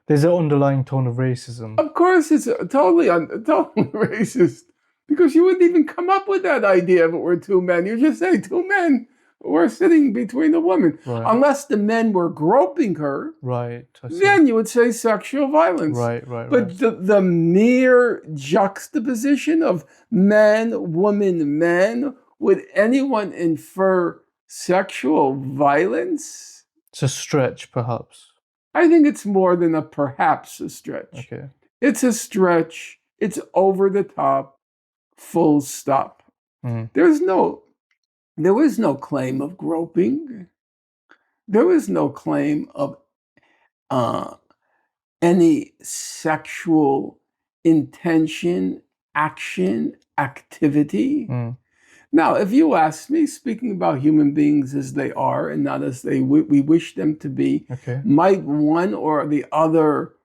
There's an underlying tone of racism. Of course, it's totally racist, because you wouldn't even come up with that idea if it were two men. You just say two men were sitting between a woman. Right. Unless the men were groping her, Right. then you would say sexual violence. Right. But the mere juxtaposition of man, woman, man, would anyone infer sexual violence? It's a stretch, perhaps. I think it's more than perhaps a stretch. Okay. It's a stretch. It's over the top. Full stop. There is no claim of groping. There is no claim of any sexual intention, action, activity. Now, if you ask me, speaking about human beings as they are and not as we wish them to be, might one or the other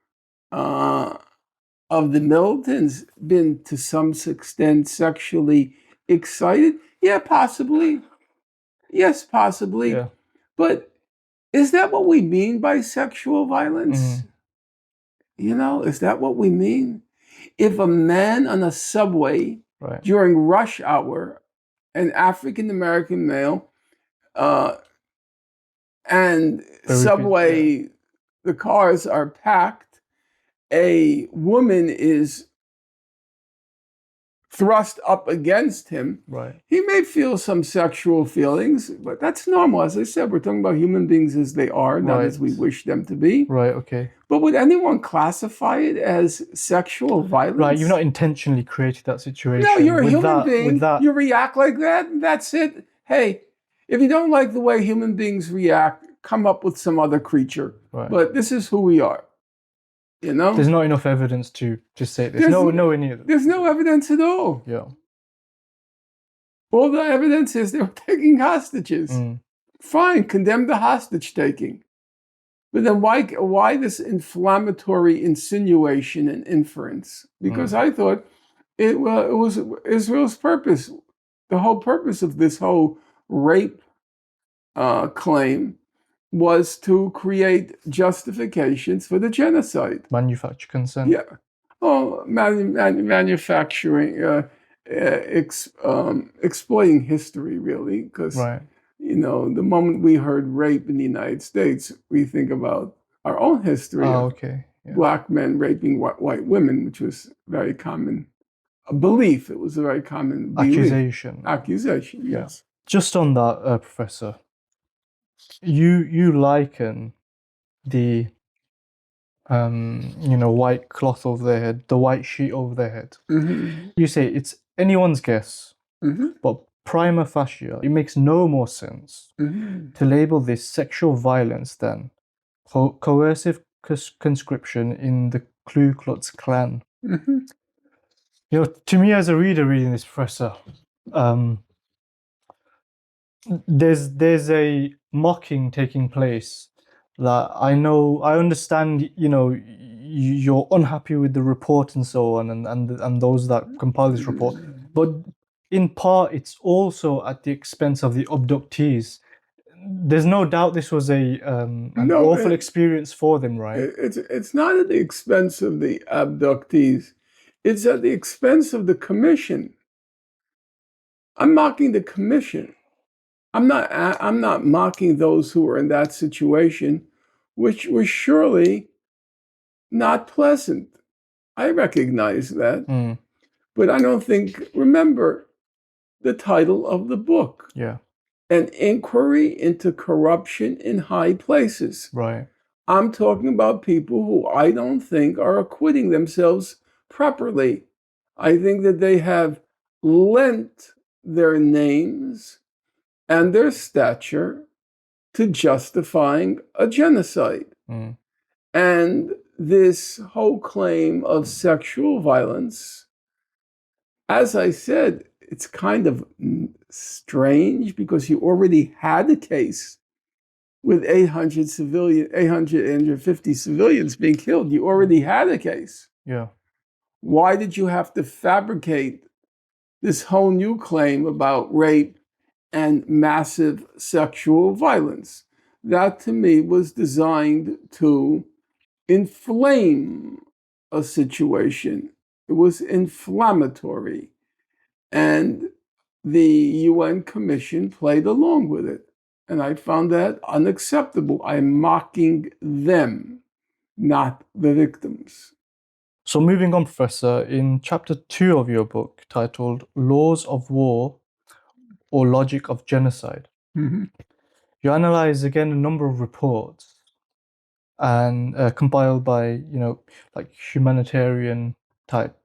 of the militants been to some extent sexually excited? Yeah, possibly. Yes, possibly. Yeah. But is that what we mean by sexual violence? You know, is that what we mean? If a man on a subway during rush hour, an African American male, and subway, the cars are packed, a woman is thrust up against him, he may feel some sexual feelings, but that's normal. As I said, we're talking about human beings as they are, not as we wish them to be. But would anyone classify it as sexual violence? Right, you've not intentionally created that situation. No, you're a human being. You react like that, and that's it. Hey, if you don't like the way human beings react, come up with some other creature. But this is who we are. You know? There's not enough evidence to say this. There's no evidence at all. Yeah. All the evidence is they were taking hostages. Fine, condemn the hostage taking. But then why this inflammatory insinuation and inference? Because I thought it was Israel's purpose. The whole purpose of this whole rape claim was to create justifications for the genocide. Manufacture consent. Yeah. Oh, manufacturing, exploiting history, really, because you know, the moment we heard rape in the United States, we think about our own history of black men raping white women, which was very common. A belief. It was a very common belief. Accusation, yes. Just on that, Professor, you liken the white cloth over their head, the white sheet over their head. You say it's anyone's guess, but prima facie, it makes no more sense to label this sexual violence than coercive conscription in the Ku Klux Klan. You know, to me as a reader reading this, Professor, there's a mocking taking place that I understand, you know, you're unhappy with the report and so on, and those that compile this report, but in part it's also at the expense of the abductees. There's no doubt this was an awful experience for them, right? It's not at the expense of the abductees. It's at the expense of the commission. I'm mocking the commission. I'm not mocking those who were in that situation, which was surely not pleasant. I recognize that. Mm. But I don't think, remember the title of the book, Yeah. An Inquiry into Corruption in High Places. Right. I'm talking about people who I don't think are acquitting themselves properly. I think that they have lent their names and their stature to justifying a genocide. Mm. And this whole claim of sexual violence, as I said, it's kind of strange because you already had a case with 850 civilians being killed. You already had a case. Yeah. Why did you have to fabricate this whole new claim about rape and massive sexual violence? That to me was designed to inflame a situation. It was inflammatory. And the UN Commission played along with it. And I found that unacceptable. I'm mocking them, not the victims. So moving on, Professor, in chapter 2 of your book titled Laws of War or Logic of Genocide, Mhm. you analyze again a number of reports and compiled by, like humanitarian type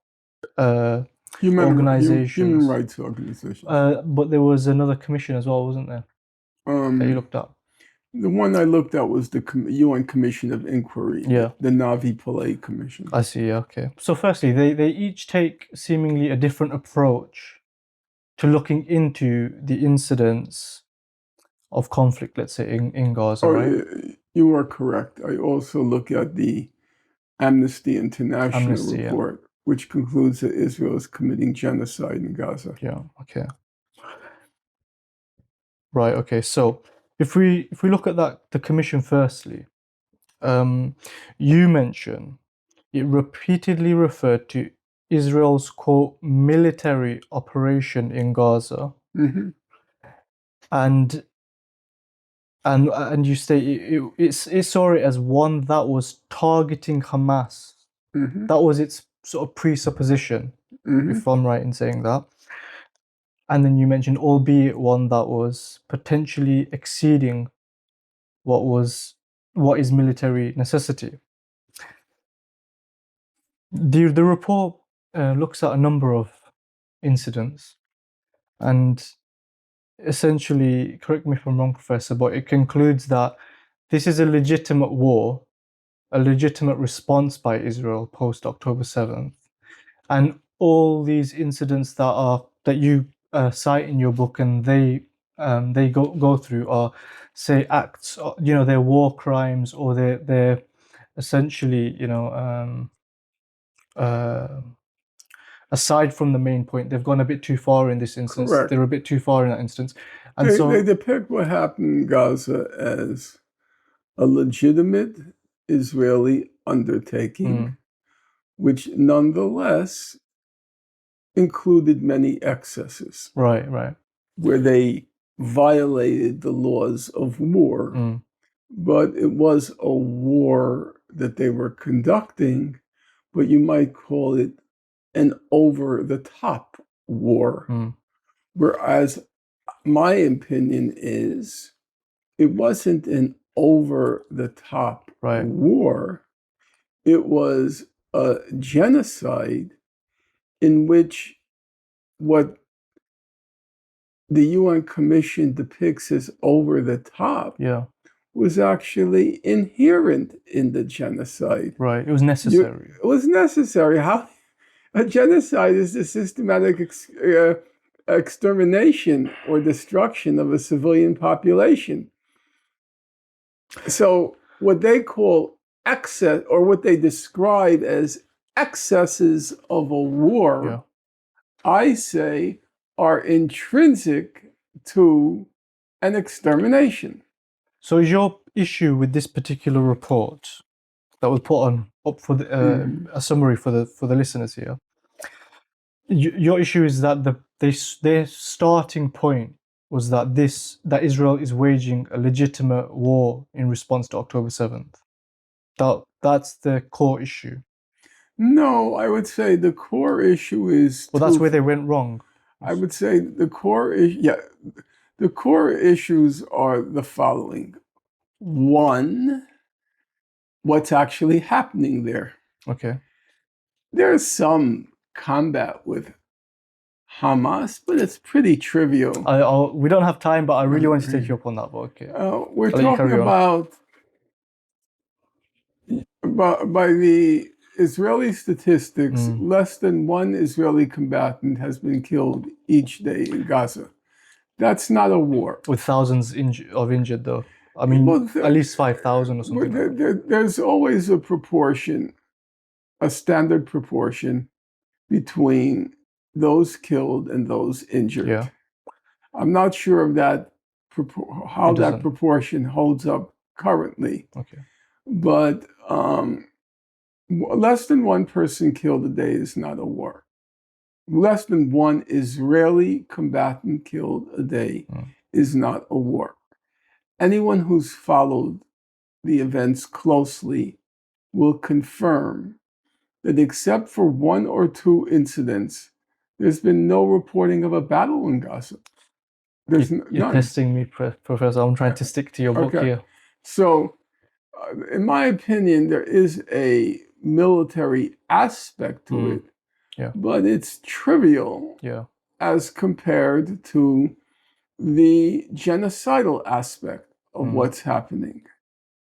organizations. Human rights organizations. But there was another commission as well, wasn't there, that you looked at? The one I looked at was the UN Commission of Inquiry, Yeah. the Navi Pillay Commission. I see, okay. So firstly, they each take seemingly a different approach to looking into the incidents of conflict, let's say, in Gaza, right? You are correct. I also look at the Amnesty International report, which concludes that Israel is committing genocide in Gaza. Yeah, okay. Right, okay. So if we look at that, the commission firstly, you mention it repeatedly referred to Israel's quote military operation in Gaza, Mm-hmm. and you state it saw it as one that was targeting Hamas. Mm-hmm. That was its sort of presupposition, Mm-hmm. if I'm right in saying that. And then you mentioned, albeit one that was potentially exceeding what is military necessity. The report looks at a number of incidents, and essentially, correct me if I'm wrong, Professor, but it concludes that this is a legitimate war, a legitimate response by Israel post October 7th, and all these incidents that you cite in your book and they go through are, say, acts, they're war crimes, or they're essentially, aside from the main point, they've gone a bit too far in this instance. Correct. They're a bit too far in that instance. And They depict what happened in Gaza as a legitimate Israeli undertaking, which nonetheless included many excesses. Right. Where they violated the laws of war, but it was a war that they were conducting, but you might call it an over-the-top war. Whereas my opinion is it wasn't an over-the-top war. It was a genocide in which what the UN Commission depicts as over the top was actually inherent in the genocide. Right, it was necessary. It was necessary. How a genocide is the systematic extermination or destruction of a civilian population. So what they call excess, or what they describe as excesses of a war, I say are intrinsic to an extermination. So is your issue with this particular report that was put up for a summary for the listeners here? Your issue is that their starting point was that Israel is waging a legitimate war in response to October 7th. That's the core issue. No, I would say the core issue is. Well, that's where they went wrong. I would say the core the core issues are the following. One, what's actually happening there. Okay. There's some combat with Hamas, but it's pretty trivial. We don't have time, but I really want to take you up on that. But okay. We're talking about by the Israeli statistics, less than one Israeli combatant has been killed each day in Gaza. That's not a war. With thousands of injured, though. I mean, at least 5,000 or something. There's always a proportion, a standard proportion between those killed and those injured. Yeah. I'm not sure of that how that proportion holds up currently. Okay. But less than one person killed a day is not a war. Less than one Israeli combatant killed a day is not a war. Anyone who's followed the events closely will confirm that except for one or two incidents, there's been no reporting of a battle in Gaza. You're testing me, Professor. I'm trying to stick to your book here. So, in my opinion, there is a military aspect to it, but it's trivial as compared to the genocidal aspect of what's happening.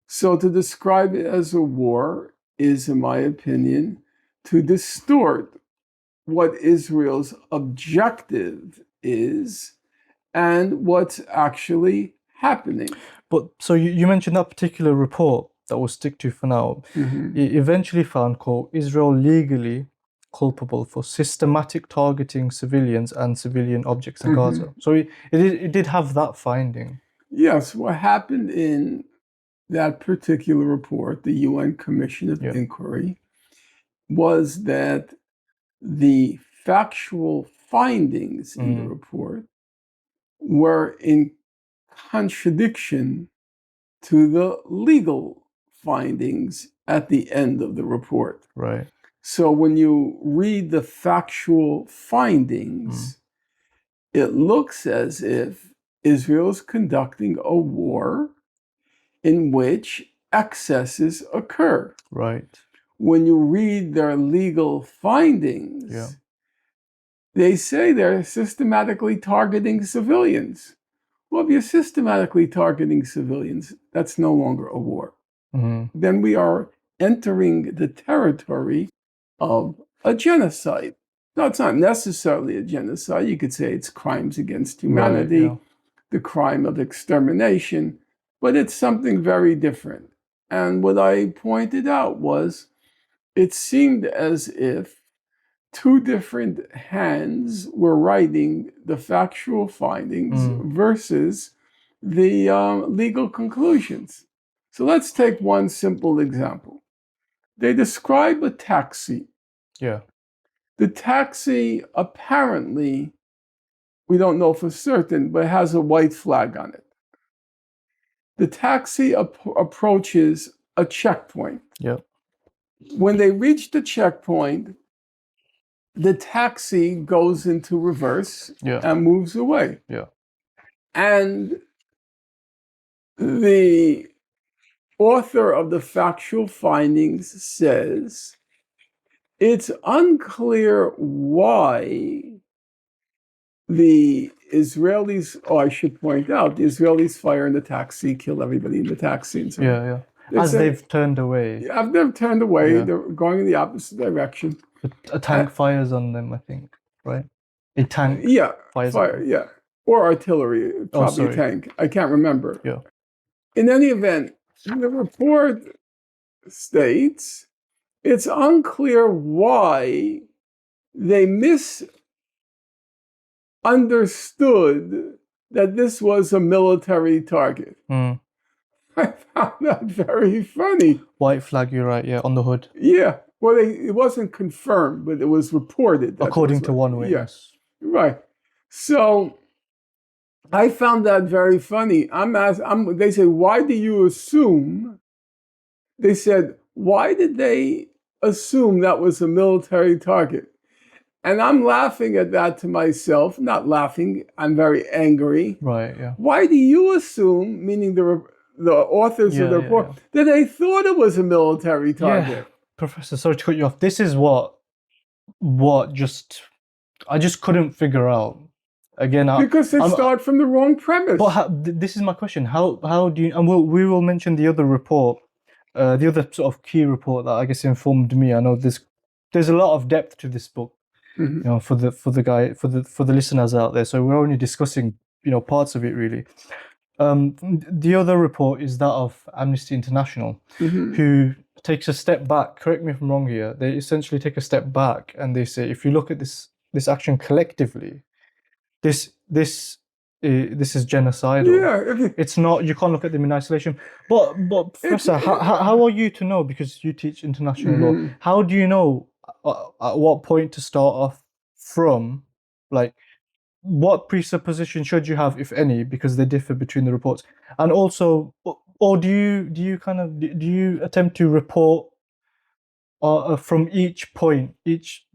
So to describe it as a war is, in my opinion, to distort what Israel's objective is and what's actually happening. But so you mentioned that particular report that we'll stick to for now. It eventually found, quote, Israel legally culpable for systematic targeting civilians and civilian objects in Gaza. So it did have that finding. Yes, what happened in that particular report, the UN Commission of Inquiry, was that the factual findings in the report were in contradiction to the legal findings at the end of the report. Right. So when you read the factual findings, it looks as if Israel is conducting a war in which excesses occur. Right. When you read their legal findings, they say they're systematically targeting civilians. Well, if you're systematically targeting civilians, that's no longer a war. Then we are entering the territory of a genocide. No, it's not necessarily a genocide. You could say it's crimes against humanity, the crime of extermination, but it's something very different. And what I pointed out was it seemed as if two different hands were writing the factual findings versus the legal conclusions. So let's take one simple example. They describe a taxi. Yeah. The taxi apparently, we don't know for certain, but has a white flag on it. The taxi approaches a checkpoint. Yeah. When they reach the checkpoint, the taxi goes into reverse and moves away. Yeah. And the author of the factual findings says it's unclear why the Israelis, I should point out, the Israelis fire in the taxi, kill everybody in the taxi. And so they've turned away. After they've turned away, they're going in the opposite direction. A tank fires on them, I think, right? A tank fires on them. Or artillery, probably a tank. I can't remember. Yeah. In any event, the report states it's unclear why they misunderstood that this was a military target. I found that very funny. White flag, you're right, on the hood. Yeah. Well, it wasn't confirmed, but it was reported. According to one witness. Yes. Right. So I found that very funny. They say, why do you assume? They said, why did they assume that was a military target? And I'm laughing at that to myself, not laughing, I'm very angry. Right, yeah. Why do you assume, meaning the authors of the report, that they thought it was a military target? Yeah, Professor, sorry to cut you off. This is what I just couldn't figure out. Again, because they start from the wrong premise. But this is my question. How do you? And we will mention the other report, the other sort of key report that I guess informed me. I know there's a lot of depth to this book, you know, for the listeners out there. So we're only discussing, you know, parts of it really. The other report is that of Amnesty International, who takes a step back. Correct me if I'm wrong here. They essentially take a step back and they say, if you look at this action collectively, this is genocidal. Yeah, it's not. You can't look at them in isolation. But Professor, how are you to know? Because you teach international law. How do you know at what point to start off from? Like, what presupposition should you have, if any, because they differ between the reports? And also, or do you attempt to report from each point, each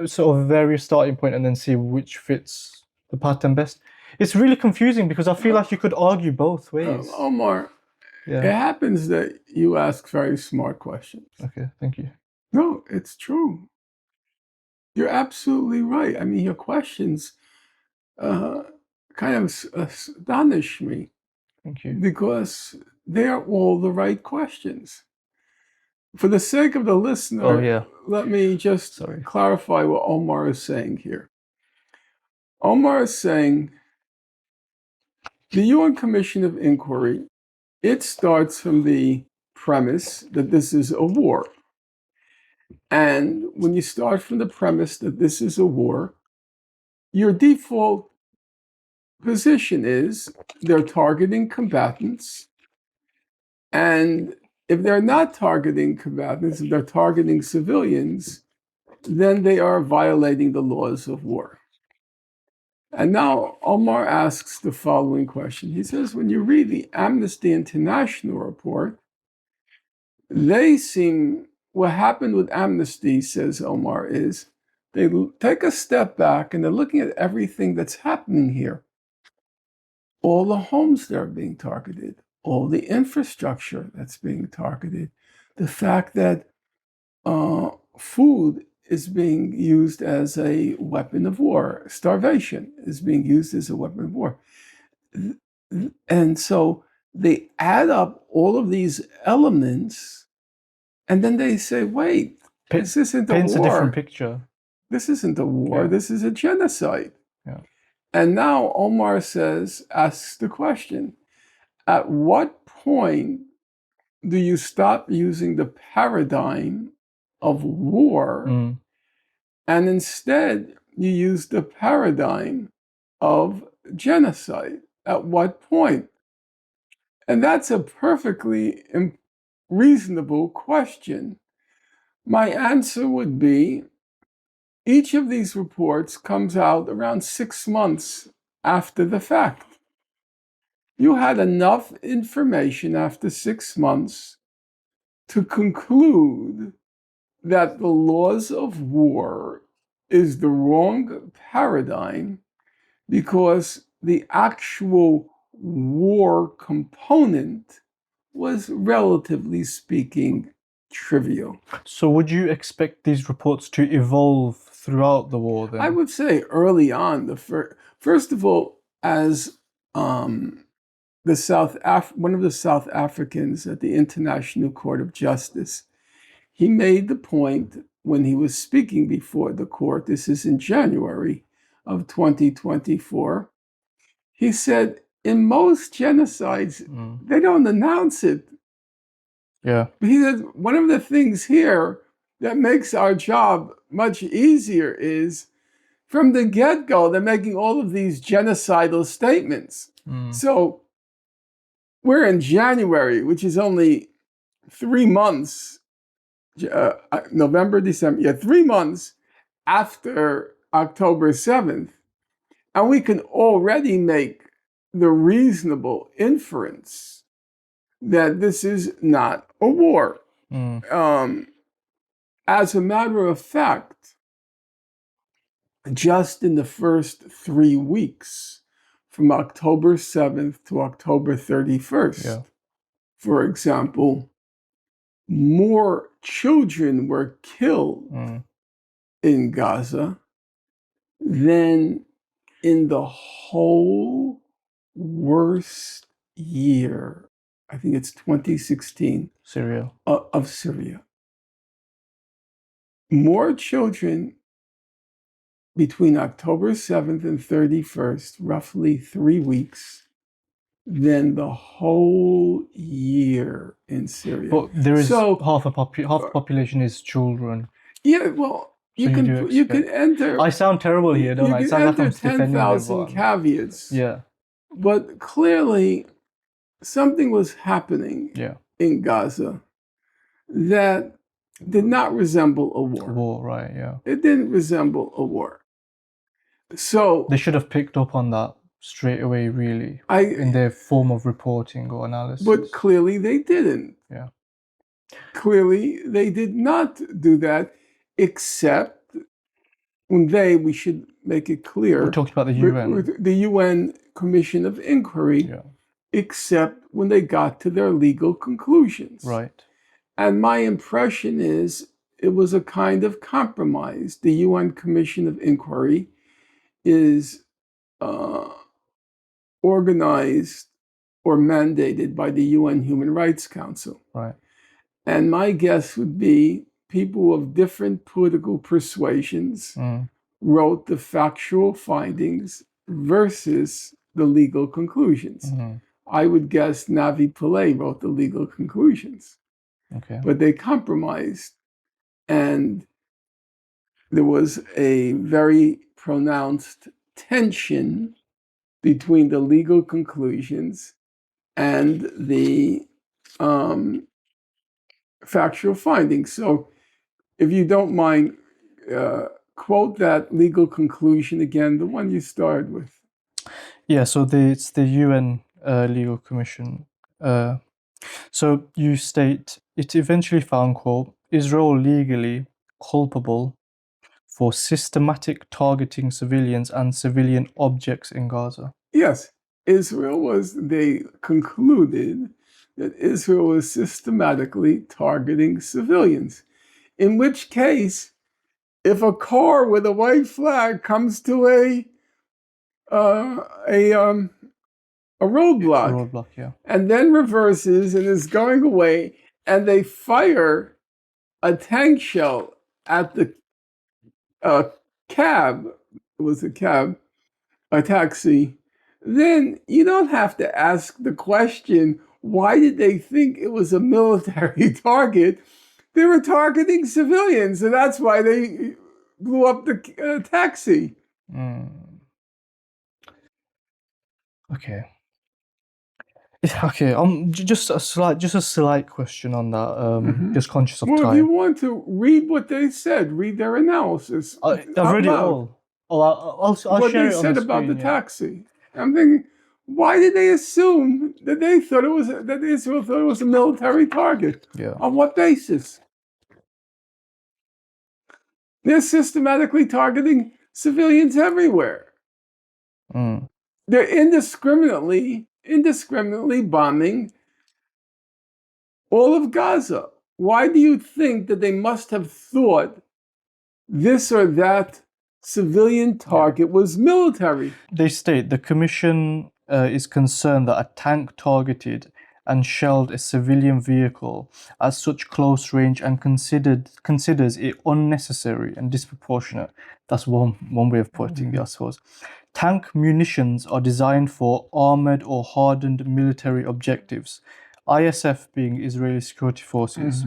sort of various starting point, and then see which fits the pattern best? It's really confusing because I feel like you could argue both ways. Omar, it happens that you ask very smart questions. Okay, thank you. No, it's true. You're absolutely right. I mean, your questions kind of astonish me. Thank you. Because they're all the right questions. For the sake of the listener, let me just clarify what Omar is saying here. Omar is saying the UN Commission of Inquiry, it starts from the premise that this is a war. And when you start from the premise that this is a war, your default position is they're targeting combatants. And if they're not targeting combatants, if they're targeting civilians, then they are violating the laws of war. And now Omar asks the following question. He says, when you read the Amnesty International report, what happened with Amnesty, says Omar, is they take a step back and they're looking at everything that's happening here. All the homes that are being targeted, all the infrastructure that's being targeted, the fact that food is being used as a weapon of war, starvation is being used as a weapon of war. And so they add up all of these elements and then they say, wait, this isn't a war. Paints a different picture. This isn't a war, this is a genocide. Yeah. And now Omar asks the question, at what point do you stop using the paradigm of war and instead you use the paradigm of genocide? At what point? And that's a perfectly reasonable question. My answer would be, each of these reports comes out around 6 months after the fact. You had enough information after 6 months to conclude that the laws of war is the wrong paradigm because the actual war component was, relatively speaking, trivial. So would you expect these reports to evolve throughout the war then? I would say early on, first of all, as one of the South Africans at the International Court of Justice, he made the point when he was speaking before the court, this is in January of 2024, he said, in most genocides, they don't announce it. Yeah. But he said, one of the things here that makes our job much easier is, from the get-go, they're making all of these genocidal statements. So we're in January, which is only 3 months, November, December, 3 months after October 7th. And we can already make the reasonable inference that this is not a war. As a matter of fact, just in the first 3 weeks, from October 7th to October 31st, for example, more children were killed in Gaza than in the whole worst year, I think it's 2016, Syria. Of Syria. More children between October 7th and 31st, roughly 3 weeks, than the whole year in Syria. But there is half the population is children. Yeah, well, you can enter. I sound terrible here, don't I? You It can sounds like enter I'm defending 10,000 caveats. Yeah. But clearly, something was happening in Gaza that did not resemble a war. War, right? Yeah. It didn't resemble a war. So they should have picked up on that straight away, really, in their form of reporting or analysis. But clearly they didn't. Yeah. Clearly they did not do that, except when we should make it clear. We talked about the UN. The UN Commission of Inquiry, except when they got to their legal conclusions. Right. And my impression is it was a kind of compromise. The UN Commission of Inquiry is organized or mandated by the UN Human Rights Council. Right. And my guess would be people of different political persuasions wrote the factual findings versus the legal conclusions. I would guess Navi Pillay wrote the legal conclusions. Okay. But they compromised, and there was a very pronounced tension between the legal conclusions and the factual findings. So if you don't mind, quote that legal conclusion again, the one you started with. Yeah, so it's the UN Legal Commission. So you state, it eventually found, quote, Israel legally culpable for systematic targeting civilians and civilian objects in Gaza. Yes, they concluded that Israel was systematically targeting civilians. In which case, if a car with a white flag comes to a roadblock, and then reverses and is going away, and they fire a tank shell at the cab, it was a taxi, then you don't have to ask the question, why did they think it was a military target? They were targeting civilians, and that's why they blew up the taxi. Okay. Okay. Just a slight question on that. Just conscious of time. Well, if you want to read what they said, read their analysis. I've read it all. Oh, I'll share it on the screen. What they said about the taxi. I'm thinking, why did they assume that Israel thought it was a military target? Yeah. On what basis? They're systematically targeting civilians everywhere. They're indiscriminately bombing all of Gaza. Why do you think that they must have thought this or that civilian target was military? They state the commission is concerned that a tank targeted and shelled a civilian vehicle at such close range and considers it unnecessary and disproportionate. That's one way of putting it, I suppose. Tank munitions are designed for armored or hardened military objectives. ISF being Israeli Security Forces,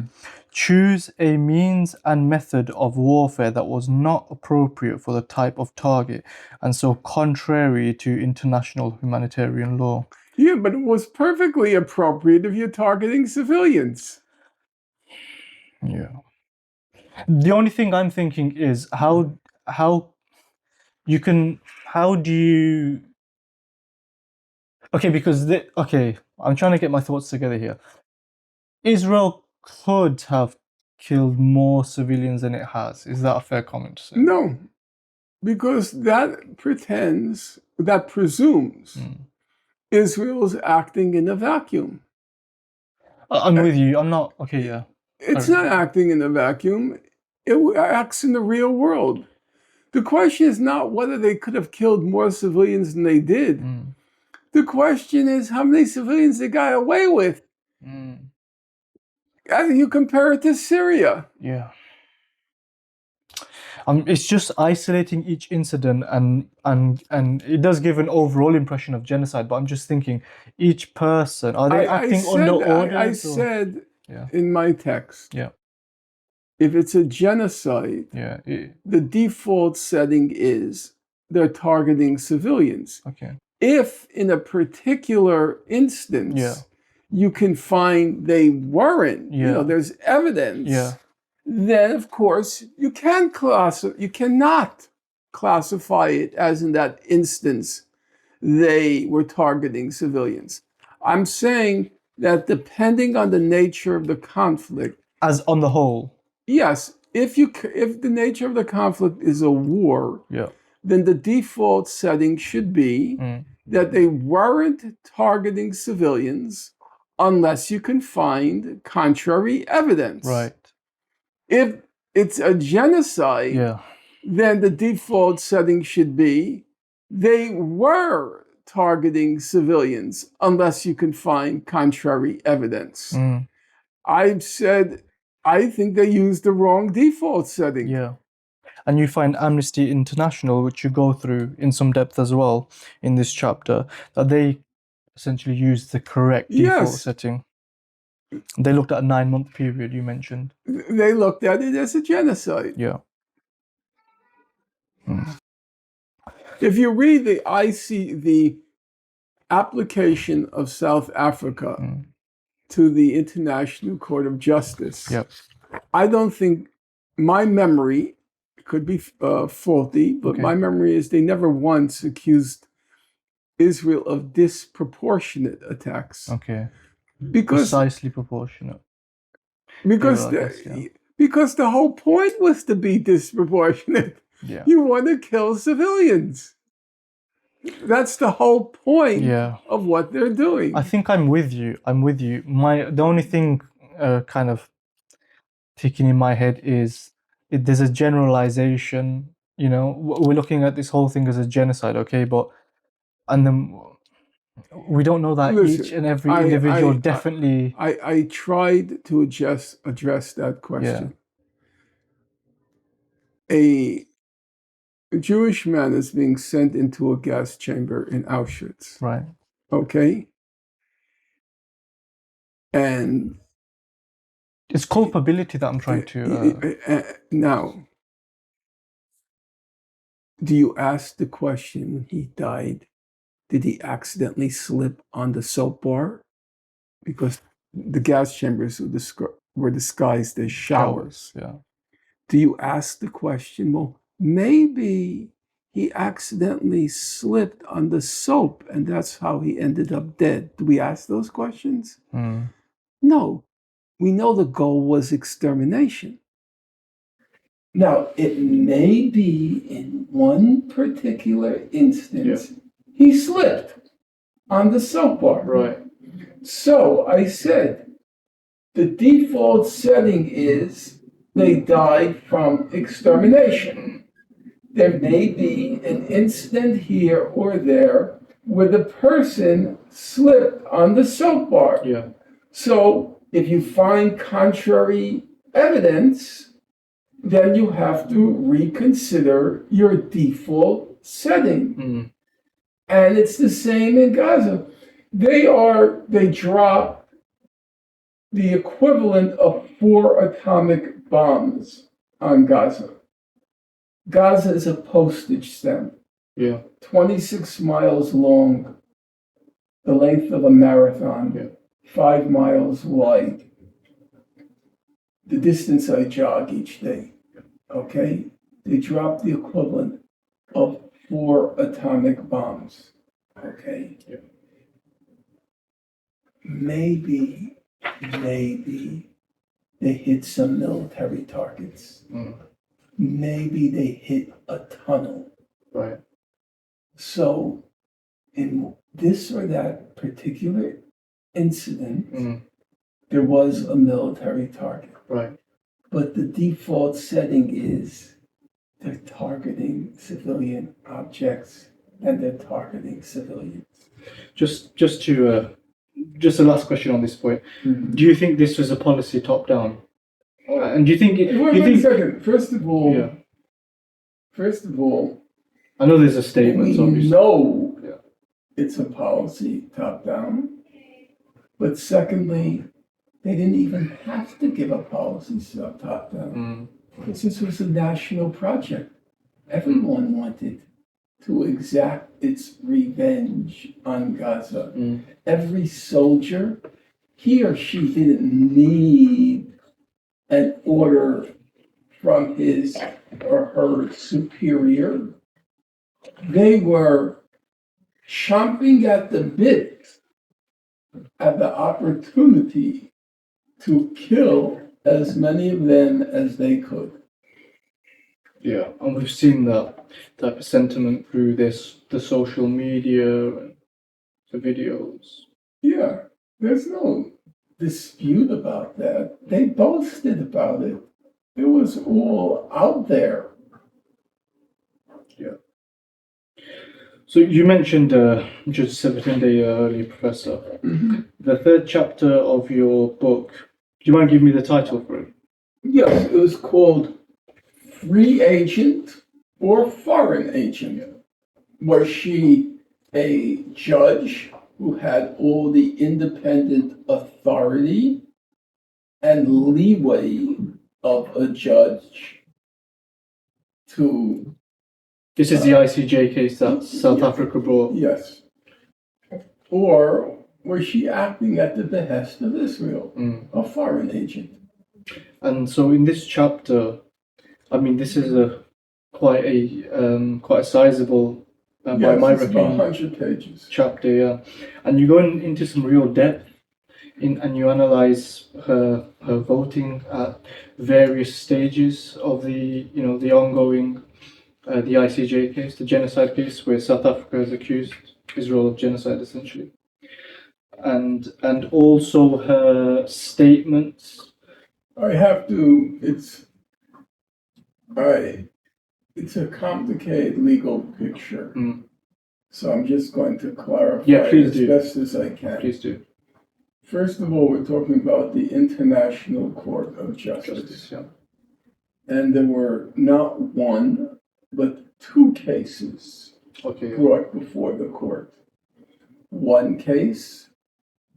choose a means and method of warfare that was not appropriate for the type of target and so contrary to international humanitarian law. Yeah, but it was perfectly appropriate if you're targeting civilians. Yeah. The only thing I'm thinking is how do you Okay, because I'm trying to get my thoughts together here. Israel could have killed more civilians than it has. Is that a fair comment to say? No, because that presumes Israel's acting in a vacuum. I'm with you. I'm not. Okay, yeah. It's not acting in a vacuum. It acts in the real world. The question is not whether they could have killed more civilians than they did. The question is how many civilians they got away with. As you compare it to Syria. Yeah. It's just isolating each incident, and it does give an overall impression of genocide. But I'm just thinking, each person, are they acting under orders? I said in my text, if it's a genocide, the default setting is they're targeting civilians. Okay. If in a particular instance you can find they weren't, there's evidence, then of course you cannot classify it as in that instance they were targeting civilians. I'm saying that depending on the nature of the conflict, as on the whole, yes, if the nature of the conflict is a war, then the default setting should be that they weren't targeting civilians unless you can find contrary evidence. Right. If it's a genocide, then the default setting should be they were targeting civilians unless you can find contrary evidence. I've said I think they used the wrong default setting. Yeah. And you find Amnesty International, which you go through in some depth as well in this chapter, that they essentially used the correct default setting. They looked at a 9-month period you mentioned. They looked at it as a genocide. Yeah. If you read the application of South Africa to the International Court of Justice, I don't think my memory could be faulty, but my memory is they never once accused Israel of disproportionate attacks. Okay. Because precisely proportionate. Because because the whole point was to be disproportionate. You want to kill civilians. That's the whole point of what they're doing. I think I'm with you. The only thing kind of ticking in my head is there's a generalization. We're looking at this whole thing as a genocide, okay? And then we don't know that each and every individual definitely. I tried to address that question. A Jewish man is being sent into a gas chamber in Auschwitz. Right. Okay? And it's culpability that I'm trying to... Now, do you ask the question when he died, did he accidentally slip on the soap bar? Because the gas chambers were disguised as showers. Do you ask the question, well, maybe he accidentally slipped on the soap and that's how he ended up dead. Do we ask those questions? No. We know the goal was extermination. Now, it may be in one particular instance, he slipped on the soap bar. Right. So I said, the default setting is they died from extermination. There may be an incident here or there where the person slipped on the soap bar. So if you find contrary evidence, then you have to reconsider your default setting. And it's the same in Gaza. They dropped the equivalent of 4 atomic bombs on Gaza. Gaza is a postage stamp. 26 miles long, the length of a marathon, 5 miles wide. The distance I jog each day. Okay? They dropped the equivalent of 4 atomic bombs. Okay? maybe they hit some military targets. Maybe they hit a tunnel. Right. So in this or that particular incident, there was a military target. Right. But the default setting is they're targeting civilian objects and they're targeting civilians. Just a last question on this point. Do you think this was a policy top down? And do you think? Wait a second. First of all, I know there's a statement. We know it's a policy top down. But secondly, they didn't even have to give a policy top down. Because this was a national project. Everyone wanted to exact its revenge on Gaza. Every soldier, he or she didn't need an order from his or her superior. They were chomping at the bit at the opportunity to kill as many of them as they could. Yeah, and we've seen that type of sentiment through the social media and the videos. Yeah, there's no dispute about that. They boasted about it. It was all out there. Yeah. So you mentioned Judge Sebutinde earlier, Professor. The third chapter of your book, do you mind giving me the title for it? Yes, it was called Free Agent or Foreign Agent. Was she a judge who had all the independent authority and leeway of a judge to... This is the ICJ case that South Africa brought. Yes. Or was she acting at the behest of Israel, a foreign agent? And so in this chapter, I mean, this is quite a sizable, by my reckoning, 100 pages. chapter, yeah. And you go into some real depth and you analyze her voting at various stages of the ongoing the ICJ case, the genocide case, where South Africa has accused Israel of genocide, essentially, and also her statements. It's a complicated legal picture, so I'm just going to clarify best as I can. Please do. First of all, we're talking about the International Court of Justice. And there were not one, but two cases brought before the court. One case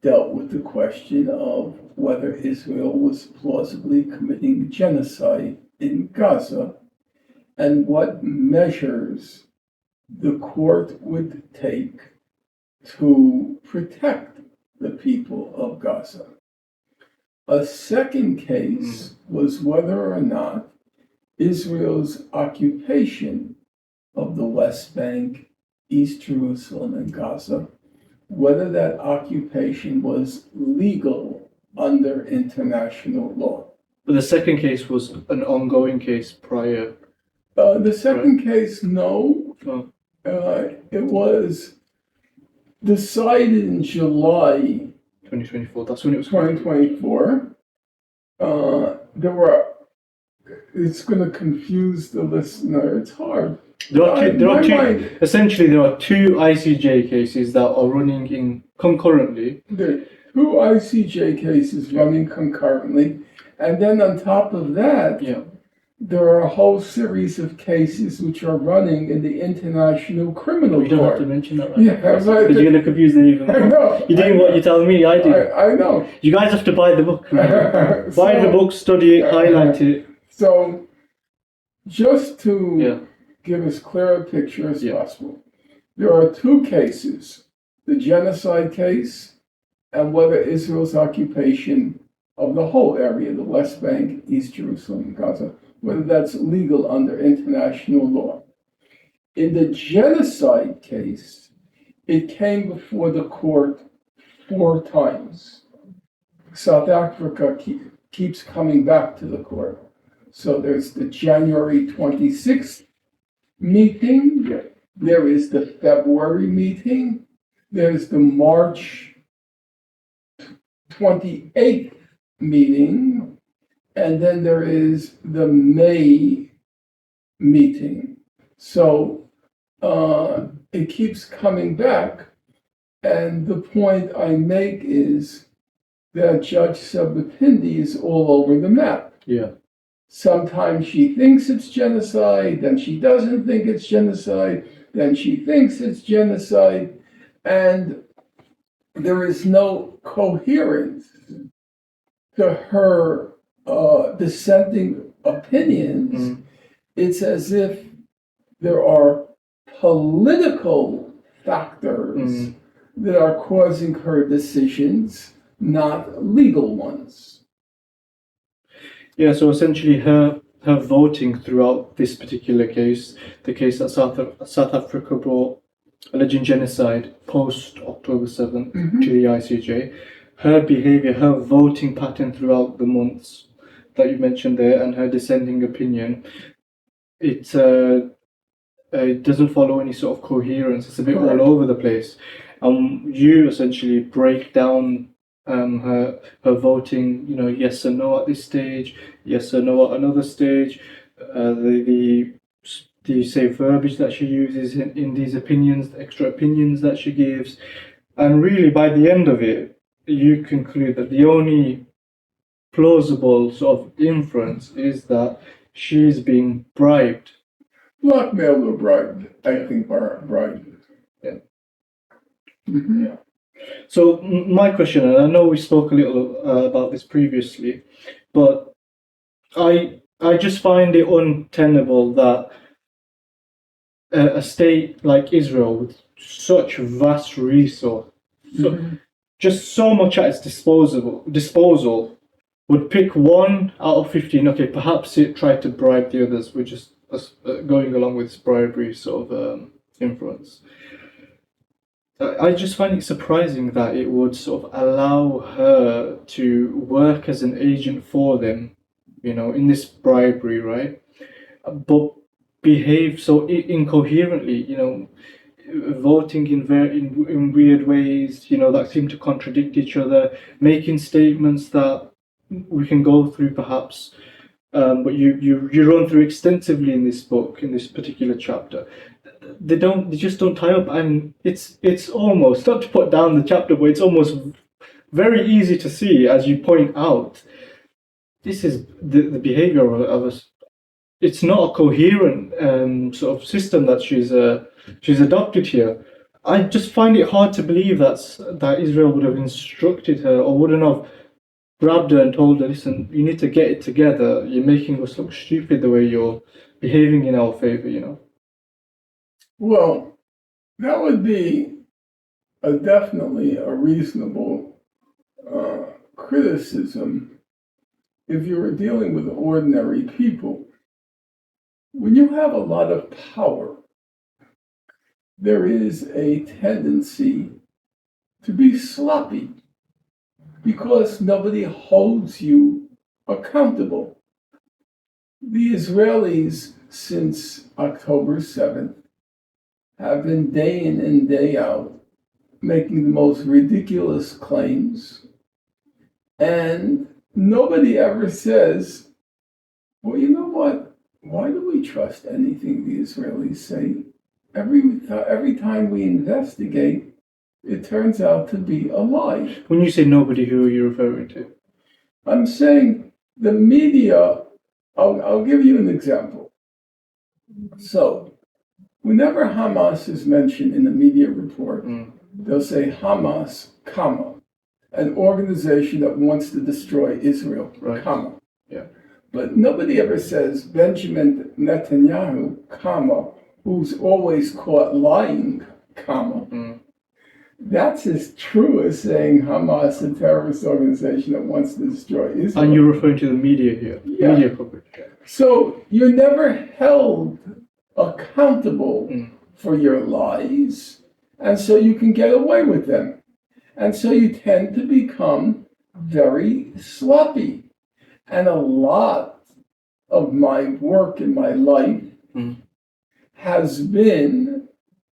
dealt with the question of whether Israel was plausibly committing genocide in Gaza and what measures the court would take to protect the people of Gaza. A second case was whether or not Israel's occupation of the West Bank, East Jerusalem, and Gaza, whether that occupation was legal under international law. But the second case was an ongoing case prior. The second case, no. Oh. It was decided in July 2024. That's when it was. 2024. It's going to confuse the listener. It's hard. Essentially, there are two ICJ cases that are running concurrently. There are two ICJ cases running concurrently. And then on top of that, there are a whole series of cases which are running in the International Criminal Court. You don't have to mention that, right? Yeah, because you're going to confuse them even more. I know. You're doing what you tell me I do. I know. You guys have to buy the book. Buy the book, study it, highlight it. So, just to give as clear a picture as possible, there are two cases, the genocide case and whether Israel's occupation of the whole area, the West Bank, East Jerusalem, and Gaza, whether that's legal under international law. In the genocide case, it came before the court 4 times. South Africa keeps coming back to the court. So there's the January 26th meeting, there is the February meeting, there's the March 28th meeting, and then there is the May meeting. So it keeps coming back, and the point I make is that Judge Sabapindi is all over the map. Yeah. Sometimes she thinks it's genocide, then she doesn't think it's genocide, then she thinks it's genocide, and there is no coherence to her dissenting opinions. It's as if there are political factors that are causing her decisions, not legal ones. Yeah, so essentially her voting throughout this particular case, the case that South Africa brought alleging genocide post October 7th to the ICJ, her behavior, her voting pattern throughout the months that you mentioned there, and her dissenting opinion, it doesn't follow any sort of coherence. It's a bit all over the place. You essentially break down her voting, yes or no at this stage, yes or no at another stage, the say verbiage that she uses in these opinions, the extra opinions that she gives, and really by the end of it, you conclude that the only plausible sort of inference is that she's being bribed. Blackmailed or bribed, I think bribed. Yeah. Yeah. So my question, and I know we spoke a little about this previously, but I just find it untenable that a state like Israel with such vast resource, just so much at its disposal, would pick 1 out of 15. Okay, perhaps it tried to bribe the others. We're just going along with this bribery sort of influence. I just find it surprising that it would sort of allow her to work as an agent for them, in this bribery, right? But behave so incoherently, voting in weird ways, that seem to contradict each other, making statements that we can go through perhaps, but you run through extensively in this book, in this particular chapter. They just don't tie up, and it's almost, not to put down the chapter, but it's almost very easy to see, as you point out, this is the behavior of us. It's not a coherent sort of system that she's adopted here. I just find it hard to believe that Israel would have instructed her, or wouldn't have grabbed her and told her, listen, you need to get it together. You're making us look stupid the way you're behaving in our favor, Well, that would be definitely a reasonable criticism if you were dealing with ordinary people. When you have a lot of power, there is a tendency to be sloppy because nobody holds you accountable. The Israelis, since October 7th, have been day in and day out making the most ridiculous claims, and nobody ever says, well, you know what? Why do we trust anything the Israelis say? Every time we investigate, it turns out to be a lie. When you say nobody, who are you referring to? I'm saying the media. I'll give you an example. So, whenever Hamas is mentioned in a media report, they'll say Hamas, comma, an organization that wants to destroy Israel, right, comma. Yeah. But nobody ever says Benjamin Netanyahu, comma, who's always caught lying, comma. That's as true as saying Hamas, a terrorist organization that wants to destroy Israel. And you're referring to the media here, Yeah. media coverage. So you're never held accountable for your lies, and so you can get away with them. And so you tend to become very sloppy. And a lot of my work in my life has been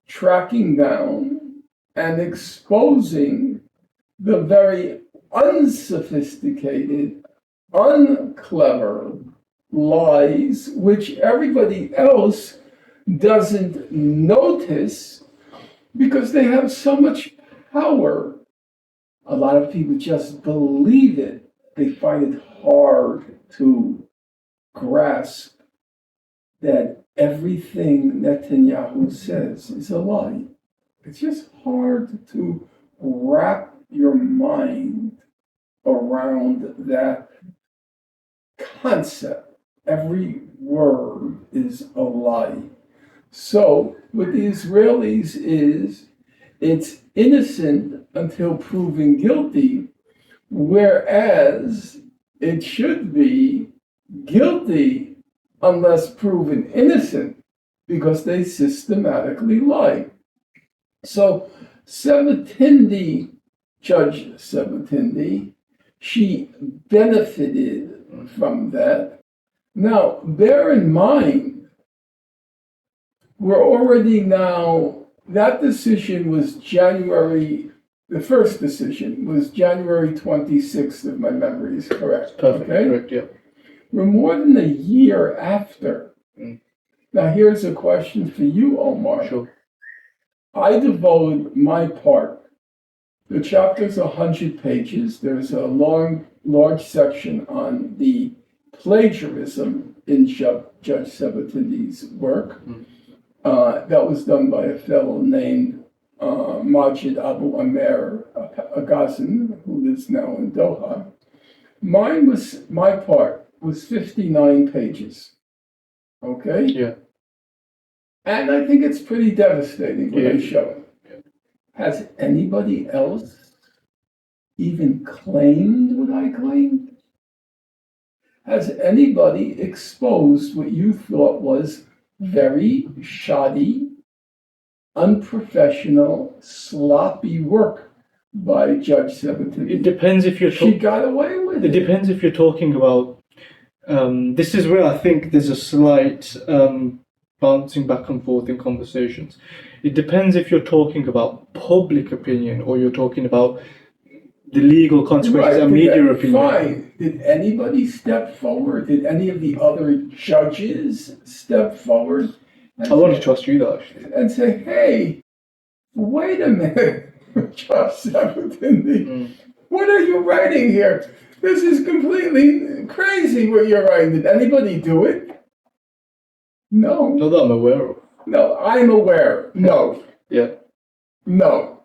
tracking down and exposing the very unsophisticated, unclever lies which everybody else doesn't notice because they have so much power. A lot of people just believe it. They find it hard to grasp that everything Netanyahu says is a lie. It's just hard to wrap your mind around that concept. Every word is a lie. So, with the Israelis is it's innocent until proven guilty, whereas it should be guilty unless proven innocent because they systematically lie. So Sabatindi, Judge Sabatindi, she benefited from that. Now, bear in mind, we're already now, that decision was the first decision was January 26th, if my memory is correct. Perfect, okay? Correct, yeah. We're more than a year after. Now, here's a question for you, Omar. Sure. I devote my part. The chapter's 100 pages. There's a large section on the plagiarism in Judge Sabatindi's work. That was done by a fellow named Majid Abu Amer, a Gazan who lives now in Doha. My part was 59 pages. Okay? Yeah. And I think it's pretty devastating what I show. Yeah. Has anybody else even claimed what I claimed? Has anybody exposed what you thought was very shoddy, unprofessional, sloppy work by Judge Sabatini? It depends if you're She got away with it. It depends if you're talking about. This is where I think there's a slight bouncing back and forth in conversations. It depends if you're talking about public opinion or you're talking about the legal consequences and media opinion. Fine. Did anybody step forward? Did any of the other judges step forward? I want to trust you that actually. And say, hey, wait a minute, Judge Sabatini, what are you writing here? This is completely crazy what you're writing. Did anybody do it? No. Not that I'm aware of. No, I'm aware. No. Yeah. No.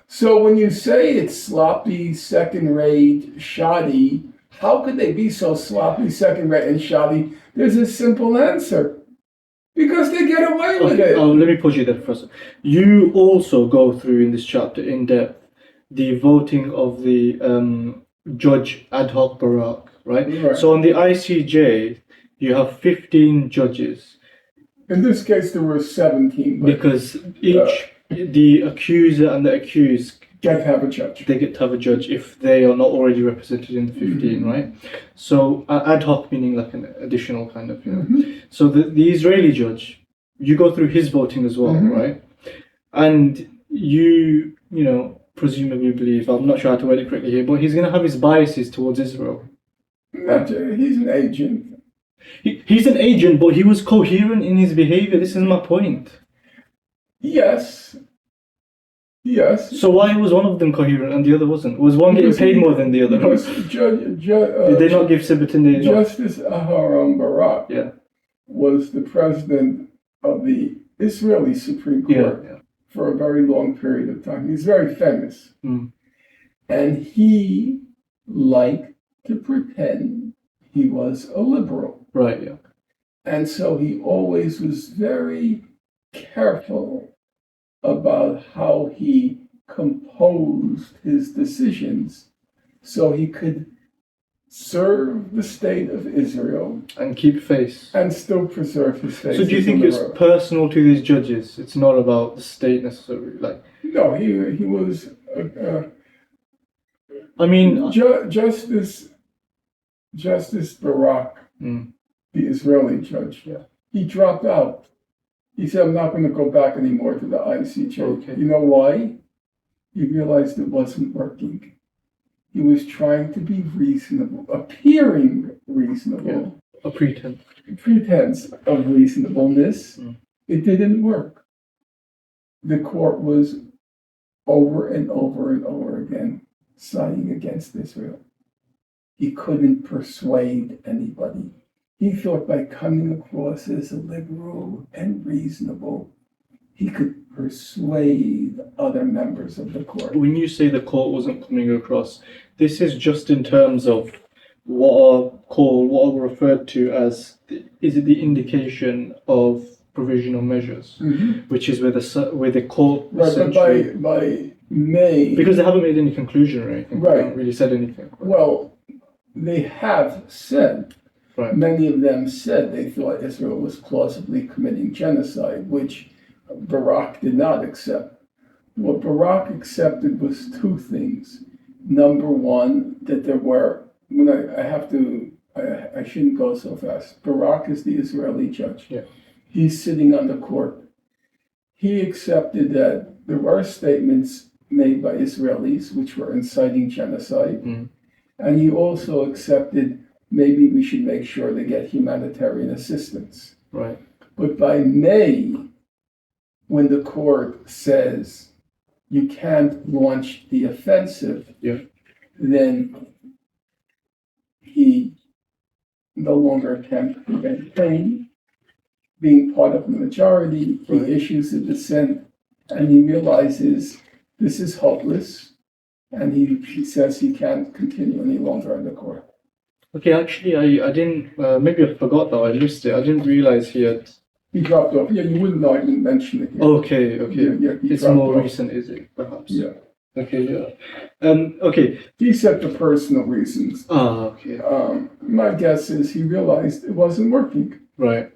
So when you say it's sloppy, second-rate, shoddy, how could they be so sloppy, second-rate, and shoddy? There's a simple answer. Because they get away with it. Let me put you there first. You also go through in this chapter in depth the voting of the Judge Ad Hoc Barak, right? So on the ICJ, you have 15 judges. In this case, there were 17. Because the accuser and the accused get to have a judge. They get to have a judge if they are not already represented in the 15, right? So ad hoc meaning like an additional kind of, you know. So the Israeli judge, you go through his voting as well, right? And you know, presumably believe, I'm not sure how to word it correctly here, but he's going to have his biases towards Israel. He's an agent. He's an agent, but he was coherent in his behavior. This is my point. Yes. So why was one of them coherent and the other wasn't? Was one getting paid more than the other? Did they not give Sabatini Justice Aharon Barak was the president of the Israeli Supreme Court for a very long period of time. He's very famous. And he liked to pretend he was a liberal. Right, yeah. And so he always was very careful about how he composed his decisions so he could serve the state of Israel And keep face. and still preserve his faith. So do you think it's personal to these judges? It's not about the state necessarily, like? No, he was. I mean, Justice Barak, the Israeli judge, he dropped out. He said, "I'm not going to go back anymore to the ICJ." Okay. You know why? He realized it wasn't working. He was trying to be reasonable, appearing reasonable. a Pretense of reasonableness. It didn't work. The court was over and over and over again siding against Israel. He couldn't persuade anybody. He thought by coming across as a liberal and reasonable, he could persuade other members of the court. When you say the court wasn't coming across, this is just in terms of what are referred to as, is it the indication of provisional measures, which is where the court essentially... But by May... Because they haven't made any conclusion or anything. Right. They haven't really said anything. Well, they have said... Right. Many of them said they thought Israel was plausibly committing genocide, which Barak did not accept. What Barak accepted was two things. Number one, that there were, I shouldn't go so fast. Barak is the Israeli judge. Yeah. He's sitting on the court. He accepted that there were statements made by Israelis which were inciting genocide. And he also accepted maybe we should make sure they get humanitarian assistance. Right. But by May, when the court says you can't launch the offensive, then he no longer can prevent pain. Being part of the majority, he issues a dissent, and he realizes this is hopeless, and he says he can't continue any longer in the court. Okay, actually, I didn't, maybe I forgot that, I missed it. I didn't realize he had... He dropped off. Yeah, you wouldn't know, I didn't mention it yet. Okay. Yeah, it's more recent, is it, perhaps? Yeah. Okay, yeah. Okay. He said for personal reasons. Okay. My guess is he realized it wasn't working. Right.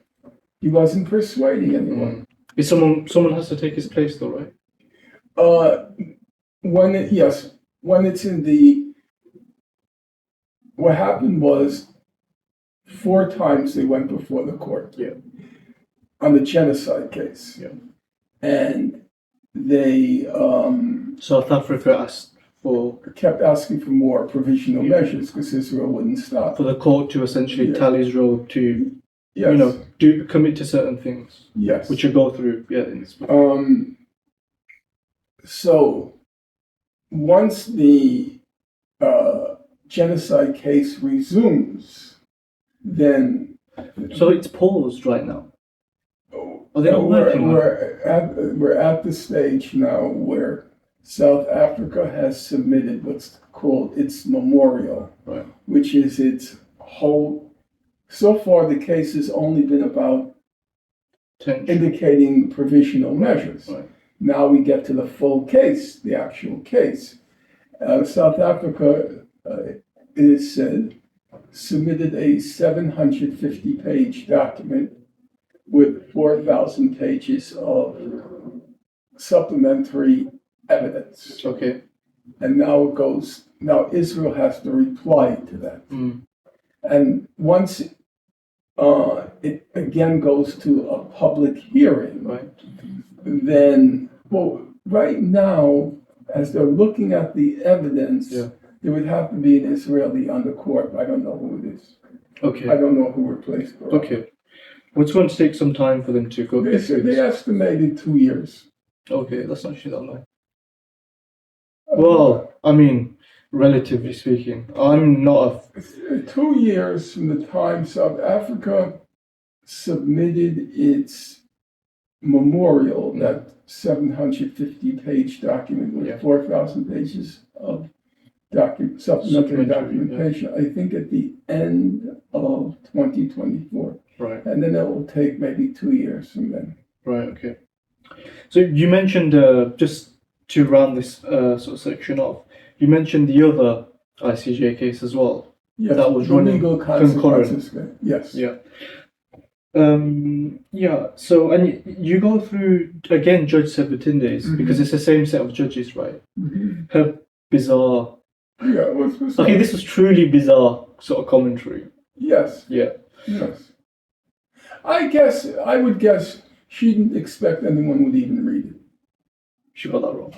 He wasn't persuading anyone. Is someone has to take his place though, right? When it's in the... What happened was 4 times they went before the court. Yeah. On the genocide case. Yeah. And they South Africa kept asking for more provisional measures because Israel wouldn't stop. For the court to essentially tell Israel to commit to certain things. Yes. Which you go through, in this book. So once the genocide case resumes, then... So it's paused right now? Are they not working? We're at the stage now where South Africa has submitted what's called its memorial, which is its whole... So far, the case has only been about indicating provisional measures. Right. Now we get to the full case, the actual case. South Africa... it is said, submitted a 750-page document with 4,000 pages of supplementary evidence. Okay. And now Israel has to reply to that. And once it again goes to a public hearing, then, right now, as they're looking at the evidence, there would have to be an Israeli on the court. I don't know who it is. Okay. I don't know who replaced Barak. Okay. It's going to take some time for them to go. They estimated 2 years. Okay, that's not actually that long. Well, I mean, relatively speaking, I'm not 2 years from the time South Africa submitted its memorial, that 750-page document with 4,000 pages of supplementary documentation, I think at the end of 2024. Right. And then it will take maybe 2 years from then. Right, okay. So you mentioned, just to round this sort of section off, you mentioned the other ICJ case as well. Yes, that was the running legal concurrent. consequences. Yes. Yeah. Yeah. So, and you go through again Judge Sebutinde's because it's the same set of judges, right? Her bizarre. Yeah, what's bizarre? Okay, this was truly bizarre sort of commentary. Yes. Yeah. Yes. I would guess she didn't expect anyone would even read it. She got that wrong.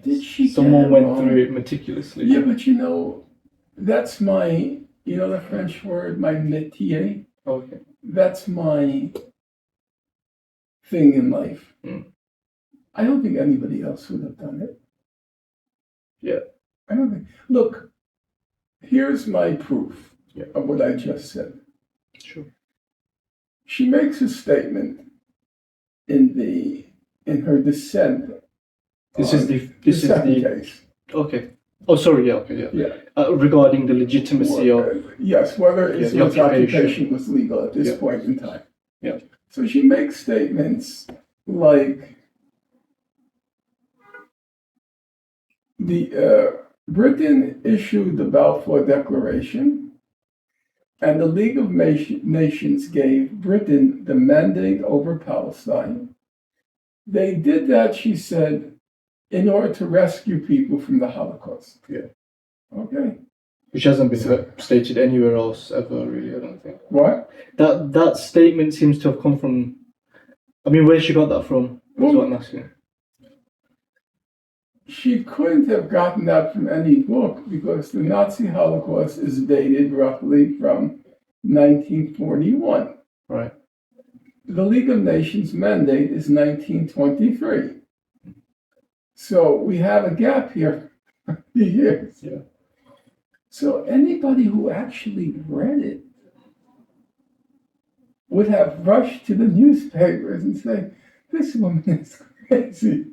Did she? Someone went through it meticulously. Yeah, but that's my, the French word, my métier. Okay. That's my thing in life. I don't think anybody else would have done it. Yeah. I don't think. Look, here's my proof of what I just said. Sure. She makes a statement in her dissent. This is the case. Okay. Oh, sorry. Yeah. Okay. Yeah. Regarding the legitimacy of whether his occupation was legal at this point in time. Yeah. So she makes statements like Britain issued the Balfour Declaration, and the League of Nations gave Britain the mandate over Palestine. They did that, she said, in order to rescue people from the Holocaust. Yeah. Okay. Which hasn't been stated anywhere else ever, really, I don't think. What? That statement seems to have come from... I mean, where she got that from? That's what I'm asking. She couldn't have gotten that from any book because the Nazi Holocaust is dated roughly from 1941. Right. The League of Nations mandate is 1923. So we have a gap here for years. Yeah. So anybody who actually read it would have rushed to the newspapers and say, this woman is crazy.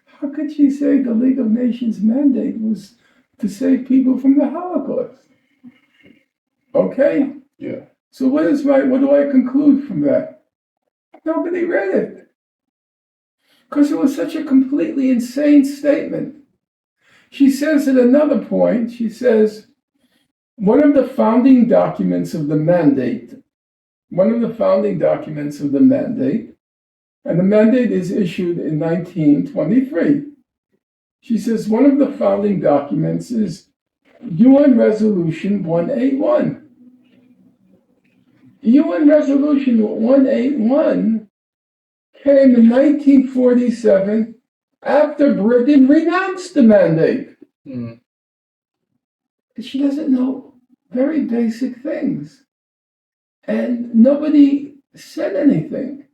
How could she say the League of Nations mandate was to save people from the Holocaust? Okay? Yeah. So what do I conclude from that? Nobody read it. Because it was such a completely insane statement. She says at another point, she says, one of the founding documents of the mandate, and the mandate is issued in 1923. She says one of the founding documents is UN Resolution 181. UN Resolution 181 came in 1947 after Britain renounced the mandate. She doesn't know very basic things. And nobody said anything.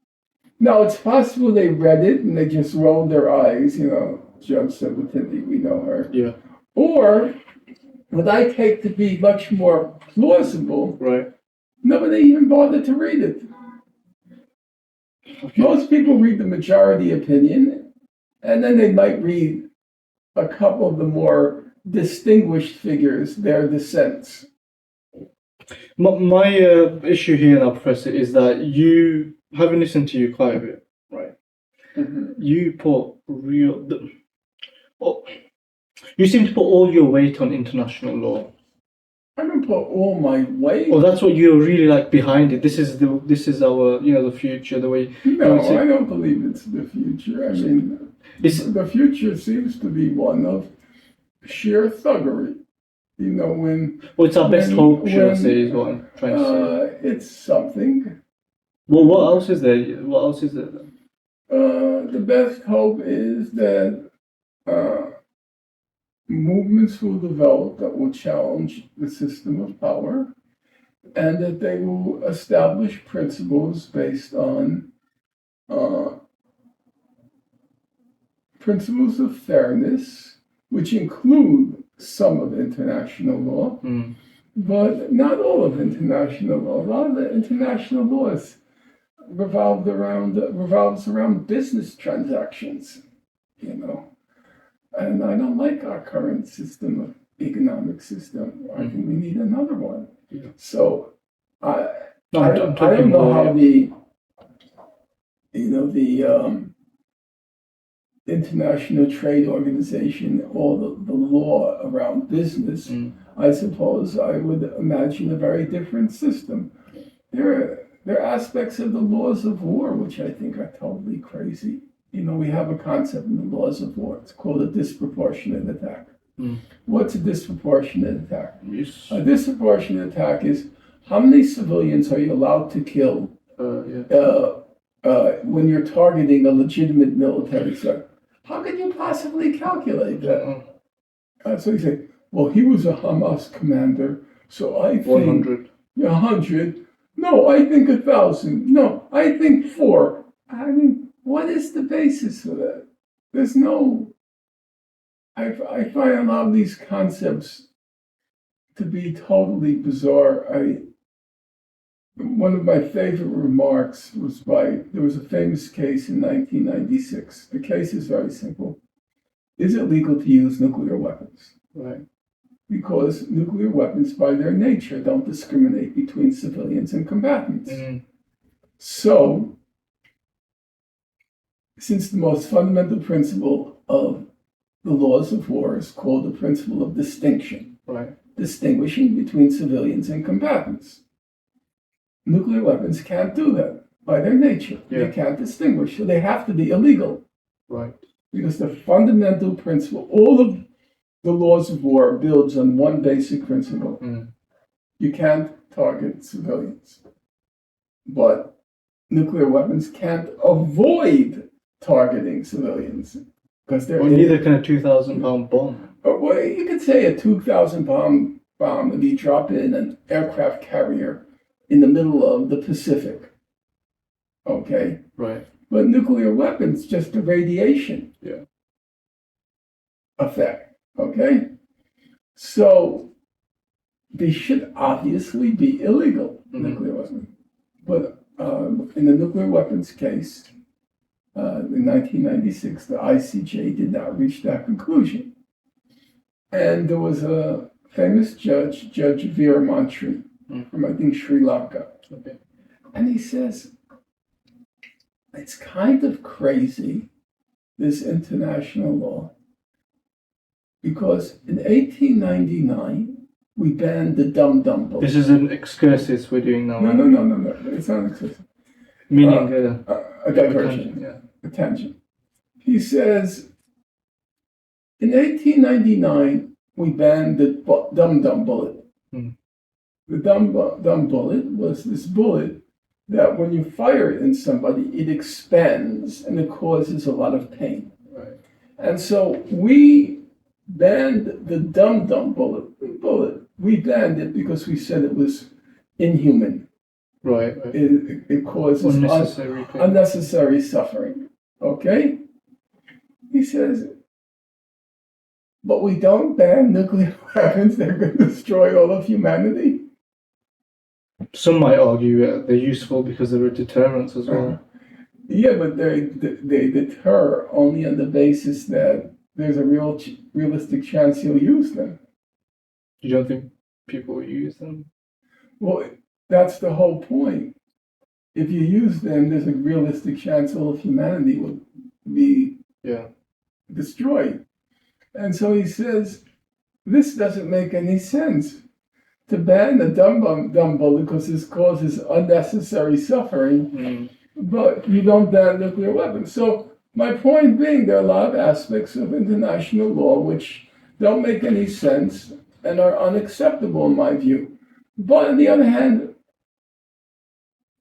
Now, it's possible they read it and they just rolled their eyes, Judge Sebutindy, we know her. Yeah. Or, what I take to be much more plausible, right, nobody even bothered to read it. Okay. Most people read the majority opinion, and then they might read a couple of the more distinguished figures, their dissents. My issue here now, Professor, is that you, having listened to you quite a bit, right? You put you seem to put all your weight on international law. I don't put all my weight. Oh, that's what you're really like behind it. This is our the future. The way. No, I don't believe it's the future. I mean, the future seems to be one of sheer thuggery. When... Well, it's our best hope, should I say, is what I'm trying to say. It's something. Well, what else is there? What else is there then? The best hope is that movements will develop that will challenge the system of power, and that they will establish principles based on principles of fairness, which include some of international law, but not all of international law. A lot of the international laws revolves around business transactions, And I don't like our current economic system. I think we need another one. Yeah. So I don't know how the International Trade Organization, all the law around business, I suppose I would imagine a very different system. There are aspects of the laws of war which I think are totally crazy. We have a concept in the laws of war. It's called a disproportionate attack. What's a disproportionate attack? Yes. A disproportionate attack is how many civilians are you allowed to kill when you're targeting a legitimate military threat? How could you possibly calculate that? So you say, well, he was a Hamas commander, so I think 100. 100. No, I think 1,000. No, I think 4. I mean, what is the basis for that? There's no. I find a lot of these concepts to be totally bizarre. One of my favorite remarks was there was a famous case in 1996. The case is very simple. Is it legal to use nuclear weapons? Right. Because nuclear weapons, by their nature, don't discriminate between civilians and combatants. So, since the most fundamental principle of the laws of war is called the principle of distinction, right, distinguishing between civilians and combatants, nuclear weapons can't do that by their nature. Yeah. They can't distinguish, so they have to be illegal. Right. Because the fundamental principle, all of the laws of war builds on one basic principle. You can't target civilians. But nuclear weapons can't avoid targeting civilians. Because they're neither can a 2,000-pound bomb. Well, you could say a 2,000-pound bomb if you drop it in an aircraft carrier in the middle of the Pacific. Okay? Right. But nuclear weapons, just a radiation effect. Okay? So they should obviously be illegal, nuclear weapons. But in the nuclear weapons case, in 1996, the ICJ did not reach that conclusion. And there was a famous judge, Judge Veer Mantri, from, I think, Sri Lanka. Okay. And he says, it's kind of crazy, this international law, because in 1899, we banned the dum-dum bullet. This is an excursus we're doing now. No. It's not an excursus. Meaning a diversion. A tangent. He says, in 1899, we banned the dum-dum bullet. The dum-dum bullet was this bullet that when you fire it in somebody, it expands and it causes a lot of pain. Right. And so we banned the dum-dum bullet. We banned it because we said it was inhuman. Right. It causes unnecessary suffering. Okay? He says, but we don't ban nuclear weapons. They're going to destroy all of humanity. Some might argue they're useful because they're a deterrent as well. Yeah, but they deter only on the basis that there's a realistic chance you'll use them. You don't think people will use them? Well, that's the whole point. If you use them, there's a realistic chance all of humanity will be destroyed. And so he says, this doesn't make any sense. To ban the dum bullet because this causes unnecessary suffering, but you don't ban nuclear weapons. So my point being, there are a lot of aspects of international law which don't make any sense and are unacceptable in my view. But on the other hand,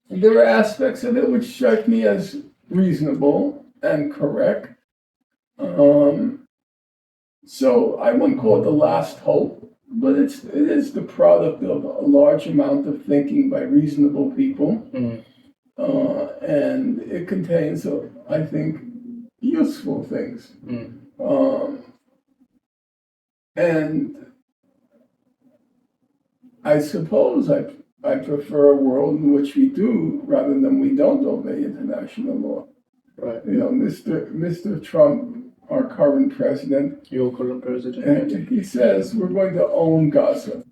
there are aspects of it which strike me as reasonable and correct. So I wouldn't call it the last hope, but it is the product of a large amount of thinking by reasonable people. And it contains, I think, useful things. And I suppose I prefer a world in which we do rather than we don't obey international law. Right. Mr. Trump, our current president. Your current president. And he says we're going to own Gaza.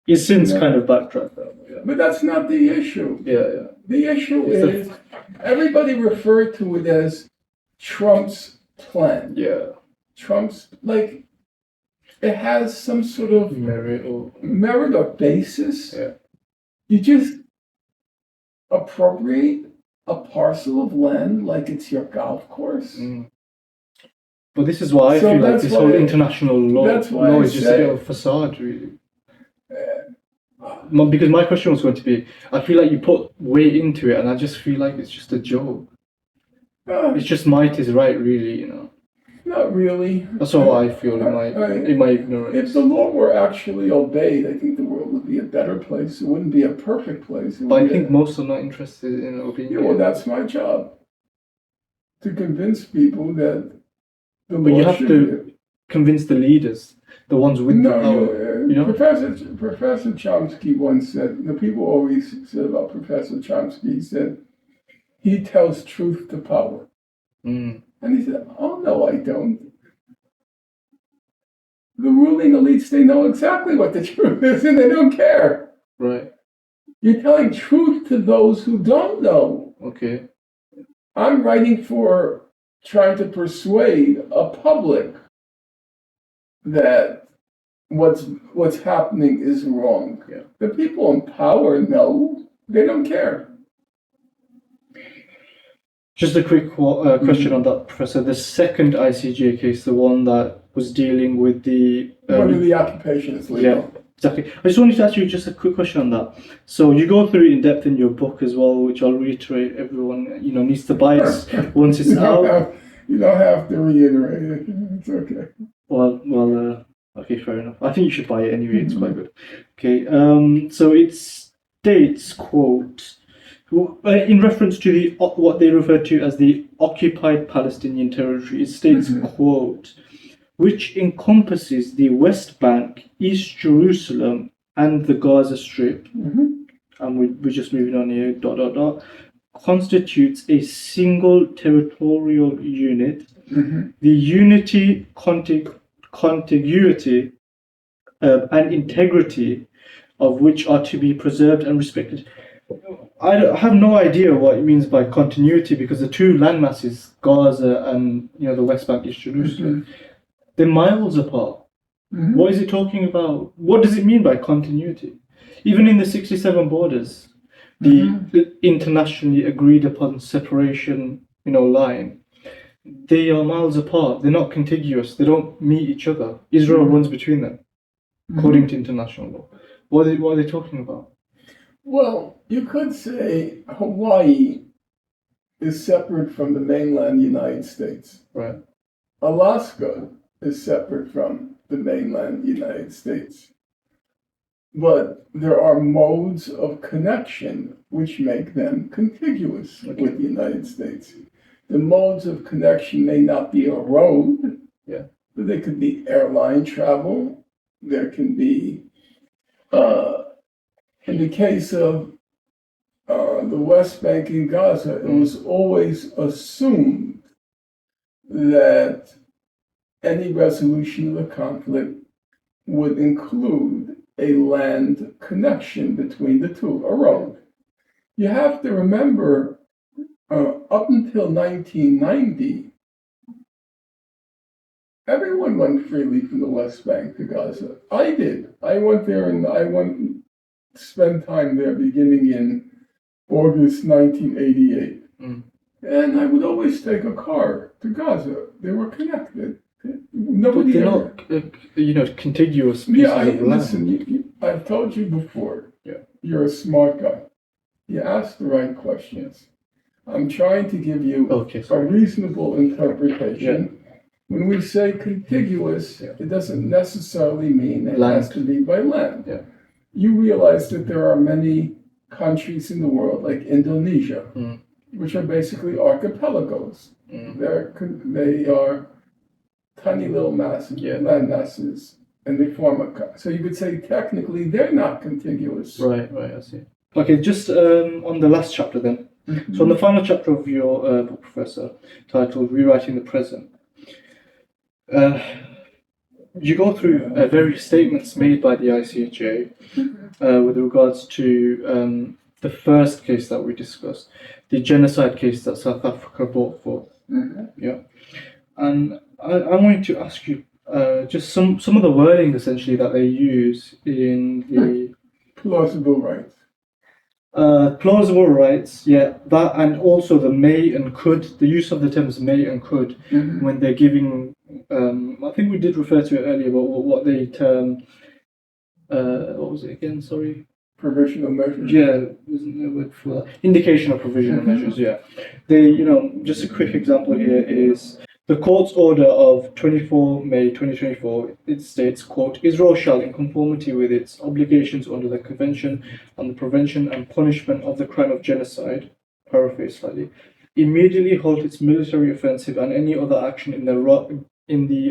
He's since kind of backtracked that. Yeah. But that's not the issue. Yeah. The issue is everybody referred to it as Trump's plan. Yeah. Trump's, it has some sort of merit or basis. Yeah. You just appropriate a parcel of land like it's your golf course. But this is why I So feel like that's this why whole I- international law, that's why law I is just a say- bit of a facade, really. Because my question was going to be, I feel like you put weight into it, and I just feel like it's just a joke. It's just might is right, really, you know. Not really. That's all I feel in my ignorance. If the law were actually obeyed, I think the world would be a better place. It wouldn't be a perfect place. But I think most are not interested in obeying. Yeah, well, that's my job. To convince people that the But law you have should to convince the leaders, the ones with the power. You know? Professor Chomsky once said, the people always said about Professor Chomsky, he said, he tells truth to power. And he said, oh, no, I don't. The ruling elites, they know exactly what the truth is, and they don't care. Right. You're telling truth to those who don't know. Okay. I'm writing for trying to persuade a public that what's happening is wrong. Yeah. The people in power know. They don't care. Just a quick question on that, Professor. The second ICJ case, the one that was dealing with the... Whether the occupation is legal. Yeah, exactly. I just wanted to ask you just a quick question on that. So you go through it in depth in your book as well, which I'll reiterate, everyone needs to buy it once it's out. You don't have to reiterate it. It's okay. Well, okay, fair enough. I think you should buy it anyway. It's quite good. Okay, so it states, quote, in reference to the what they refer to as the occupied Palestinian territory, it states, quote, which encompasses the West Bank, East Jerusalem, and the Gaza Strip, and we're just moving on here, ... constitutes a single territorial unit. The unity, contiguity, and integrity of which are to be preserved and respected. I have no idea what it means by continuity, because the two landmasses, Gaza and the West Bank, East Jerusalem, they're miles apart. What is it talking about? What does it mean by continuity? Even in the 67 borders, the internationally agreed upon separation, line, they are miles apart. They're not contiguous. They don't meet each other. Israel runs between them, according to international law. What are they talking about? Well, you could say Hawaii is separate from the mainland United States. Right. Alaska is separate from the mainland United States. But there are modes of connection which make them contiguous with the United States. The modes of connection may not be a road, but they could be airline travel. There can be, in the case of the West Bank and Gaza, it was always assumed that any resolution of the conflict would include a land connection between the two, a road. You have to remember, up until 1990, everyone went freely from the West Bank to Gaza. I did. I went there and I went to spend time there beginning in August 1988. And I would always take a car to Gaza. They were connected. Nobody but they're not, contiguous pieces of land. Listen, I've told you before. You're a smart guy. You ask the right questions. I'm trying to give you a reasonable interpretation. When we say contiguous, it doesn't necessarily mean it has to be by land. You realize that there are many countries in the world, like Indonesia, which are basically archipelagos. They are tiny little masses, land masses, and they form so you could say technically they're not contiguous. Right, I see. Okay, just on the last chapter then. So on the final chapter of your book, Professor, titled Rewriting the Present, you go through various statements made by the ICJ with regards to the first case that we discussed, the genocide case that South Africa brought forth. And I wanted to ask you just some of the wording essentially that they use in the Plausible rights. plausible rights, yeah, that, and also the may and could, the use of the terms may and could when they're giving, I think we did refer to it earlier, but what they term, what was it again, sorry? Provisional measures. Yeah, wasn't there a word for that? Indication of provisional measures, yeah. They, just a quick example here is the court's order of 24 May 2024, it states, quote, Israel shall, in conformity with its obligations under the Convention on the Prevention and Punishment of the Crime of Genocide, paraphrase slightly, immediately halt its military offensive and any other action in the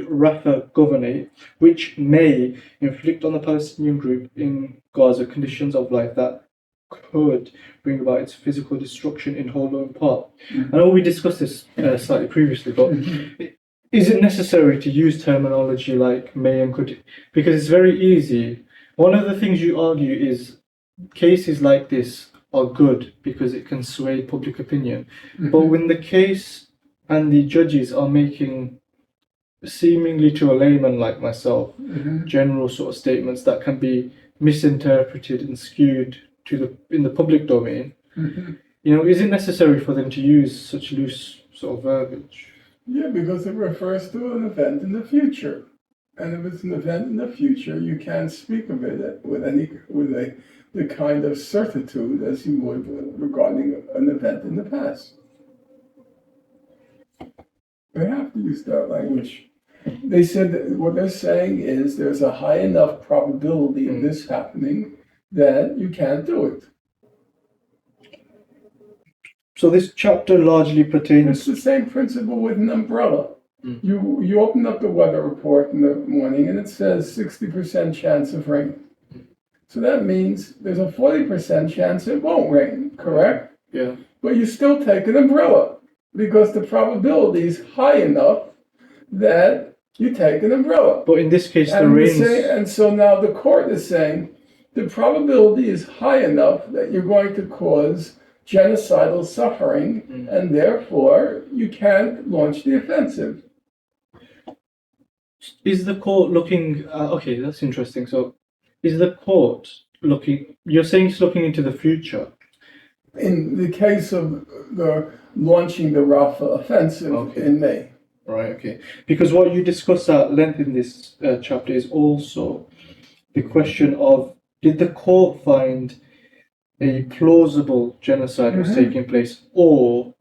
Rafah Governorate, which may inflict on the Palestinian group in Gaza conditions of life that could bring about its physical destruction in whole or in part. I know we discussed this slightly previously, but is it necessary to use terminology like may and could? Because it's very easy. One of the things you argue is cases like this are good because it can sway public opinion. But when the case and the judges are making, seemingly to a layman like myself, general sort of statements that can be misinterpreted and skewed in the public domain, is it necessary for them to use such loose sort of verbiage? Yeah, because it refers to an event in the future. And if it's an event in the future, you can't speak of it with the kind of certitude as you would regarding an event in the past. They have to use that language. They said that what they're saying is there's a high enough probability of this happening that you can't do it. So this chapter largely pertains... It's the same principle with an umbrella. You open up the weather report in the morning and it says 60% chance of rain. So that means there's a 40% chance it won't rain, correct? Yeah. But you still take an umbrella because the probability is high enough that you take an umbrella. But in this case, the rain... And so now the court is saying the probability is high enough that you're going to cause genocidal suffering, and therefore you can't launch the offensive. Is the court looking... okay, that's interesting. So is the court looking... You're saying it's looking into the future? In the case of the launching the Rafah offensive in May. Right, okay. Because what you discuss at length in this chapter is also the question of, did the court find a plausible genocide was taking place, or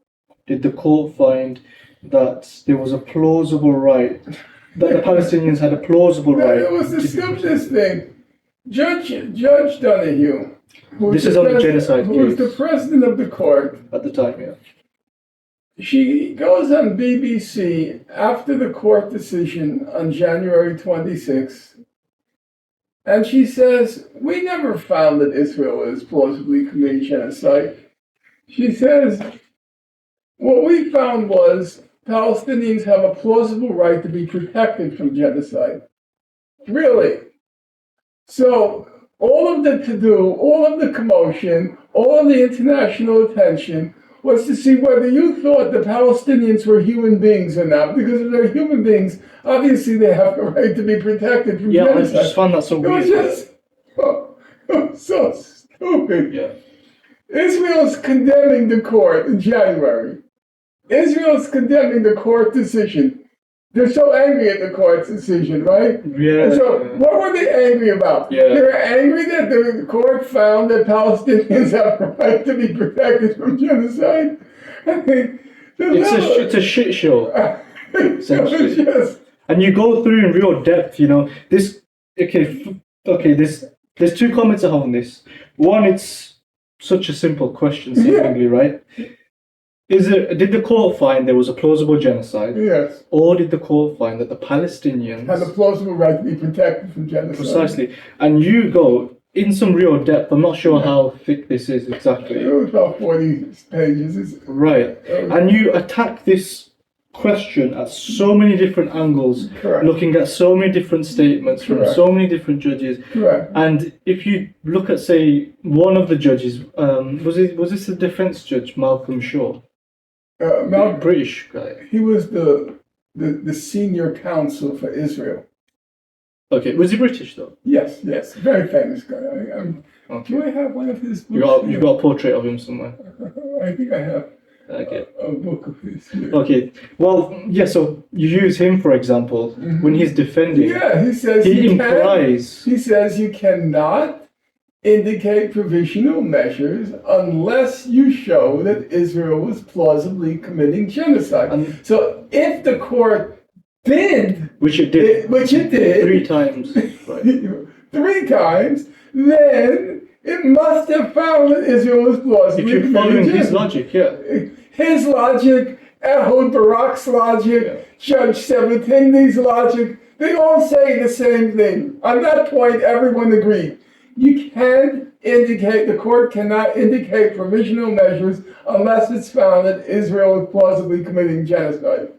did the court find that there was a plausible right, that the Palestinians had a plausible right? It was the simplest thing. Judge Donahue, who was the president of the court at the time, yeah. She goes on BBC after the court decision on January 26th, and she says, we never found that Israel is plausibly committing genocide. She says, what we found was Palestinians have a plausible right to be protected from genocide. Really? So all of the to-do, all of the commotion, all of the international attention was to see whether you thought the Palestinians were human beings or not. Because if they're human beings, obviously they have a right to be protected from genocide. I just found that so weird. It was so stupid. Yeah. Israel's condemning the court in January. Israel's condemning the court decision. They're so angry at the court's decision, right? Yeah. And so what were they angry about? Yeah. They were angry that the court found that Palestinians have a right to be protected from genocide. I mean, it's a shit show. Essentially. Yes. And you go through in real depth, this. Okay. There's two comments I have on this. One, it's such a simple question, seemingly, right? Did the court find there was a plausible genocide? Yes. Or did the court find that the Palestinians had a plausible right to be protected from genocide? Precisely. And you go in some real depth. I'm not sure how thick this is exactly. It was about 40 pages. Right. And you attack this question at so many different angles, Correct. Looking at so many different statements from Correct. so many different judges. Correct. And if you look at, say, one of the judges, was this the defense judge, Malcolm Shaw? British guy. He was the senior counsel for Israel. Okay, was he British though? Yes, very famous guy. Okay. Do I have one of his books? You've got a portrait of him somewhere. I think I have Okay. a book of his here. Okay. Well, yeah. So you use him for example when he's defending. Yeah, he says He implies. He says you cannot indicate provisional measures unless you show that Israel was plausibly committing genocide. So if the court did, which it did 3 times, right? 3 times, then it must have found that Israel was plausibly if you're committing following genocide. his logic, yeah. His logic, Ehud Barak's logic, Judge Sebatindi's logic, they all say the same thing. On that point, everyone agreed. You can't indicate, the court cannot indicate provisional measures unless it's found that Israel is plausibly committing genocide.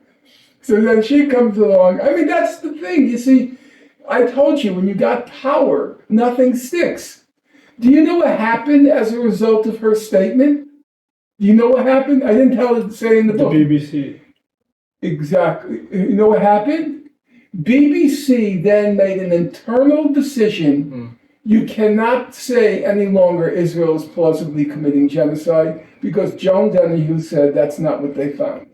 So then she comes along. I mean, that's the thing. You see, I told you, when you got power, nothing sticks. Do you know what happened as a result of her statement? Do you know what happened? I didn't tell it to say in the book. The BBC. Exactly. You know what happened? BBC then made an internal decision. You cannot say any longer Israel is plausibly committing genocide because Joan Donahue said that's not what they found.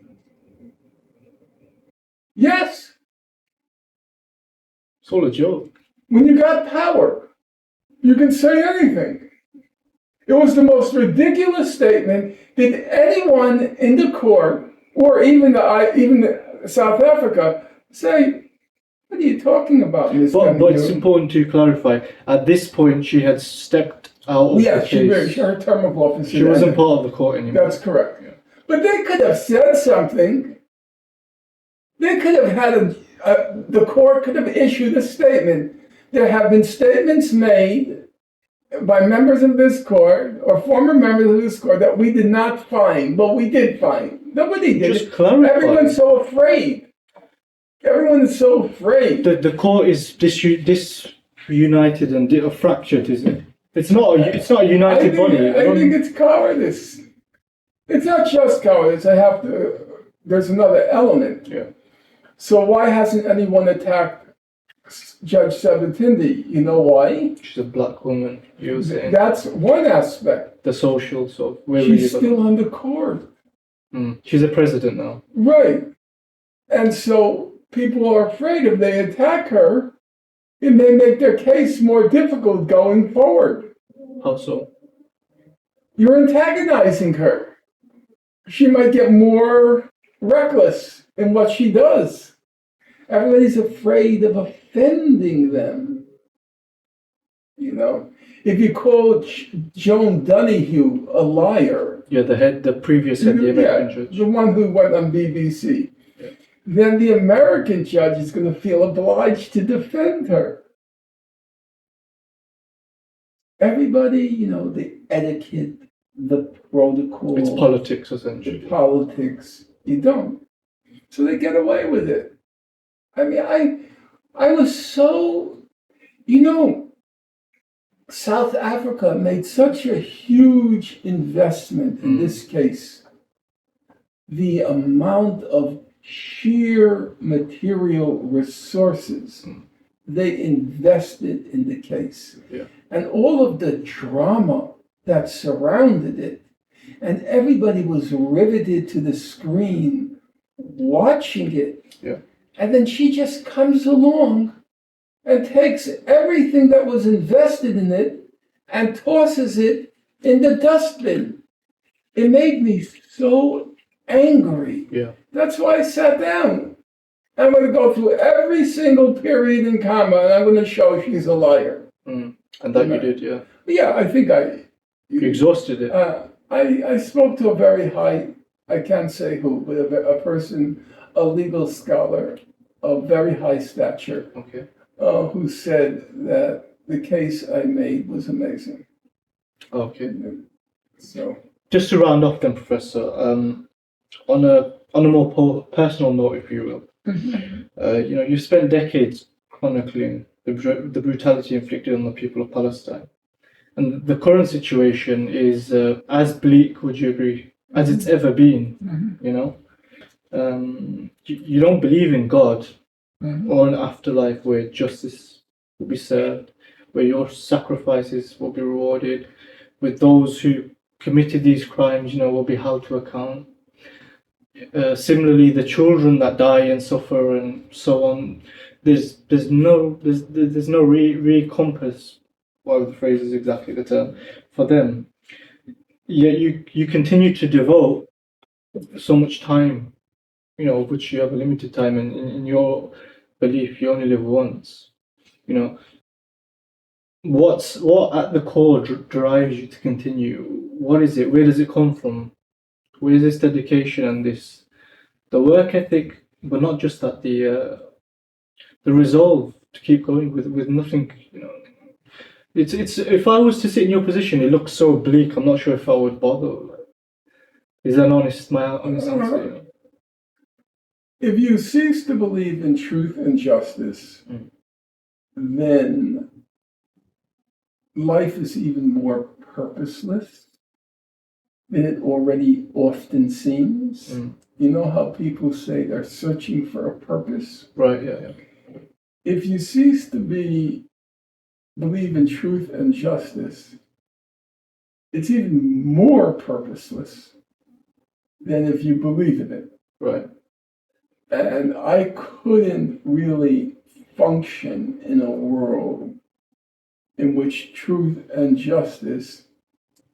Yes. It's all a joke. When you got power, you can say anything. It was the most ridiculous statement. Did anyone in the court, or even South Africa, say, what are you talking about, Ms. But it's important to clarify, at this point she had stepped out of the case. Her term of office. She wasn't part of the court anymore. That's correct. Yeah. But they could have said something. They could have had the court could have issued a statement. There have been statements made by members of this court or former members of this court that we did not find, but we did find. Nobody did. Just clarify. Everyone's so afraid. Everyone is so afraid. The court is disunited and fractured, isn't it? It's not a united body. I think it's cowardice. It's not just cowardice. There's another element. Yeah. So why hasn't anyone attacked Judge Sebatindi? You know why? She's a black woman. You were saying. That's one aspect. The social sort of. She's still on the court. She's a president now. Right. And so people are afraid if they attack her, it may make their case more difficult going forward. How so? You're antagonizing her. She might get more reckless in what she does. Everybody's afraid of offending them. You know, if you call Joan Donahue a liar. Yeah, the previous head, the American judge. The one who went on BBC. Yeah. Then the American judge is going to feel obliged to defend her. Everybody, you know, the etiquette, the protocol. It's politics, essentially. The politics. You don't. So they get away with it. I mean, I was so, you know, South Africa made such a huge investment in this case. The amount of sheer material resources they invested in the case. Yeah. And all of the drama that surrounded it. And everybody was riveted to the screen watching it. Yeah. And then she just comes along and takes everything that was invested in it and tosses it in the dustbin. It made me so angry. Yeah. That's why I sat down. I'm going to go through every single period and comma, and I'm going to show she's a liar. And that you did, yeah. Yeah, I think You exhausted it. I spoke to a very high, I can't say who, but a person, a legal scholar of very high stature, Okay. who said that the case I made was amazing. Okay. So, just to round off then, Professor, on a more personal note, if you will, you know, you spent decades chronicling the brutality inflicted on the people of Palestine. And the current situation is as bleak, would you agree, as it's ever been, you know? You don't believe in God or an afterlife where justice will be served, where your sacrifices will be rewarded, with those who committed these crimes, will be held to account. Similarly, the children that die and suffer and so on, there's no recompense. Well, the phrase is exactly the term for them. Yet you continue to devote so much time, of which you have a limited time, and in your belief, you only live once. What at the core drives you to continue? What is it? Where does it come from? Where is this dedication and the work ethic, but not just that, the resolve to keep going with nothing. It's if I was to sit in your position, it looks so bleak. I'm not sure if I would bother. Is that my honest answer? If you cease to believe in truth and justice, then life is even more purposeless than it already often seems. You know how people say they're searching for a purpose? Right, yeah. If you cease to believe in truth and justice, it's even more purposeless than if you believe in it. Right. And I couldn't really function in a world in which truth and justice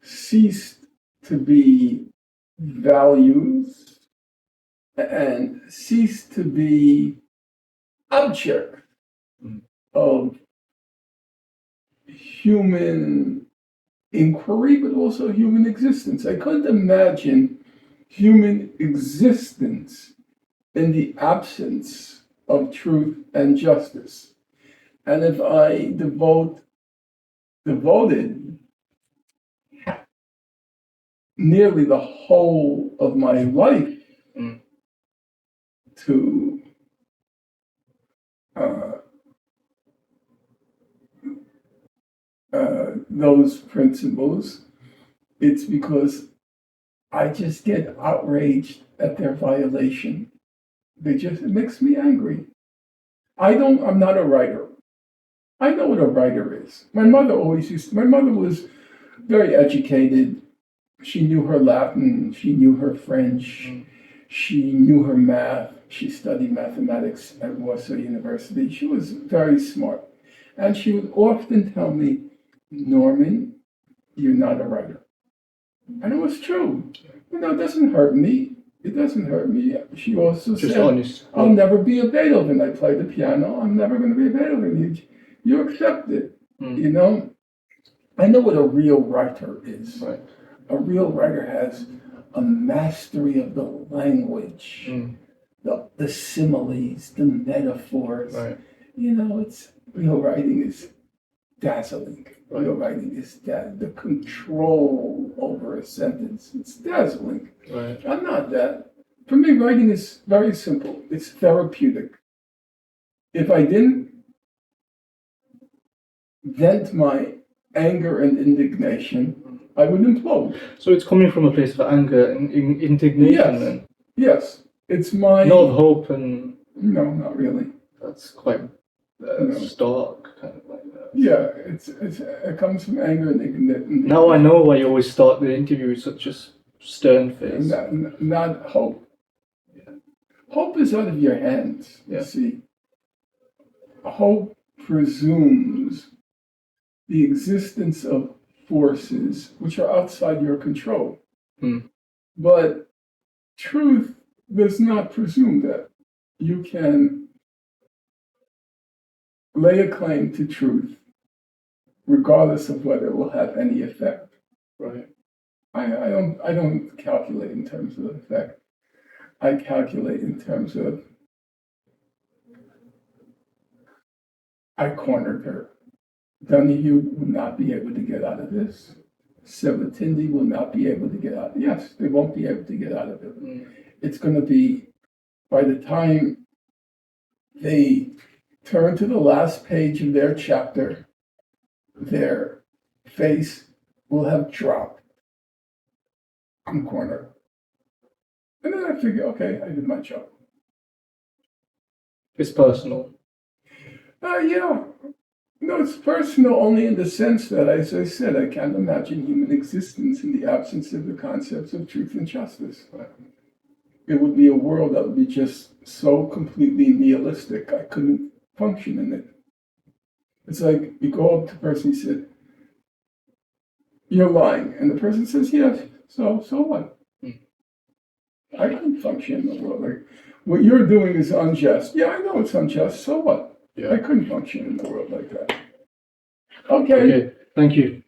ceased to be values and ceased to be object of human inquiry, but also human existence. I couldn't imagine human existence in the absence of truth and justice. And if I devoted nearly the whole of my life to those principles, it's because I just get outraged at their violation. It makes me angry. I'm not a writer. I know what a writer is. My mother was very educated. She knew her Latin, she knew her French, she knew her math. She studied mathematics at Warsaw University. She was very smart. And she would often tell me, Norman, you're not a writer. And it was true. It doesn't hurt me. It doesn't hurt me. She also Just said, honest. I'll never be a Beethoven. I play the piano. I'm never going to be a Beethoven. You accept it. I know what a real writer is. Right. A real writer has a mastery of the language, the similes, the metaphors. Right. Real writing is dazzling. Right. Real writing is the control over a sentence. It's dazzling. Right. I'm not that. For me, writing is very simple. It's therapeutic. If I didn't vent my anger and indignation, I would implode. So it's coming from a place of anger and indignation, yes. then? Yes. It's my... Not of hope and... No, not really. That's quite stark, kind of like that. Yeah, it comes from anger and indignation. Now I know why you always start the interview with such a stern face. Not hope. Yeah. Hope is out of your hands, you see. Hope presumes the existence of forces which are outside your control. But truth does not presume that. You can lay a claim to truth regardless of whether it will have any effect. Right. I don't calculate in terms of effect. I calculate in terms of I cornered her. Donahue will not be able to get out of this. Sabatindi will not be able to get out. Yes, they won't be able to get out of it. It's going to be, by the time they turn to the last page of their chapter, their face will have dropped. I'm cornered. And then I figure, okay, I did my job. It's personal. Yeah. No, it's personal only in the sense that, as I said, I can't imagine human existence in the absence of the concepts of truth and justice. It would be a world that would be just so completely nihilistic, I couldn't function in it. It's like you go up to a person, you said, "You're lying," and the person says, "Yes." So what? I couldn't function in the world. Like, what you're doing is unjust. Yeah, I know it's unjust. So what? Yeah. I couldn't function in the world like that. Okay. Thank you.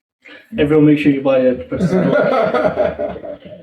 Everyone, make sure you buy a Professor.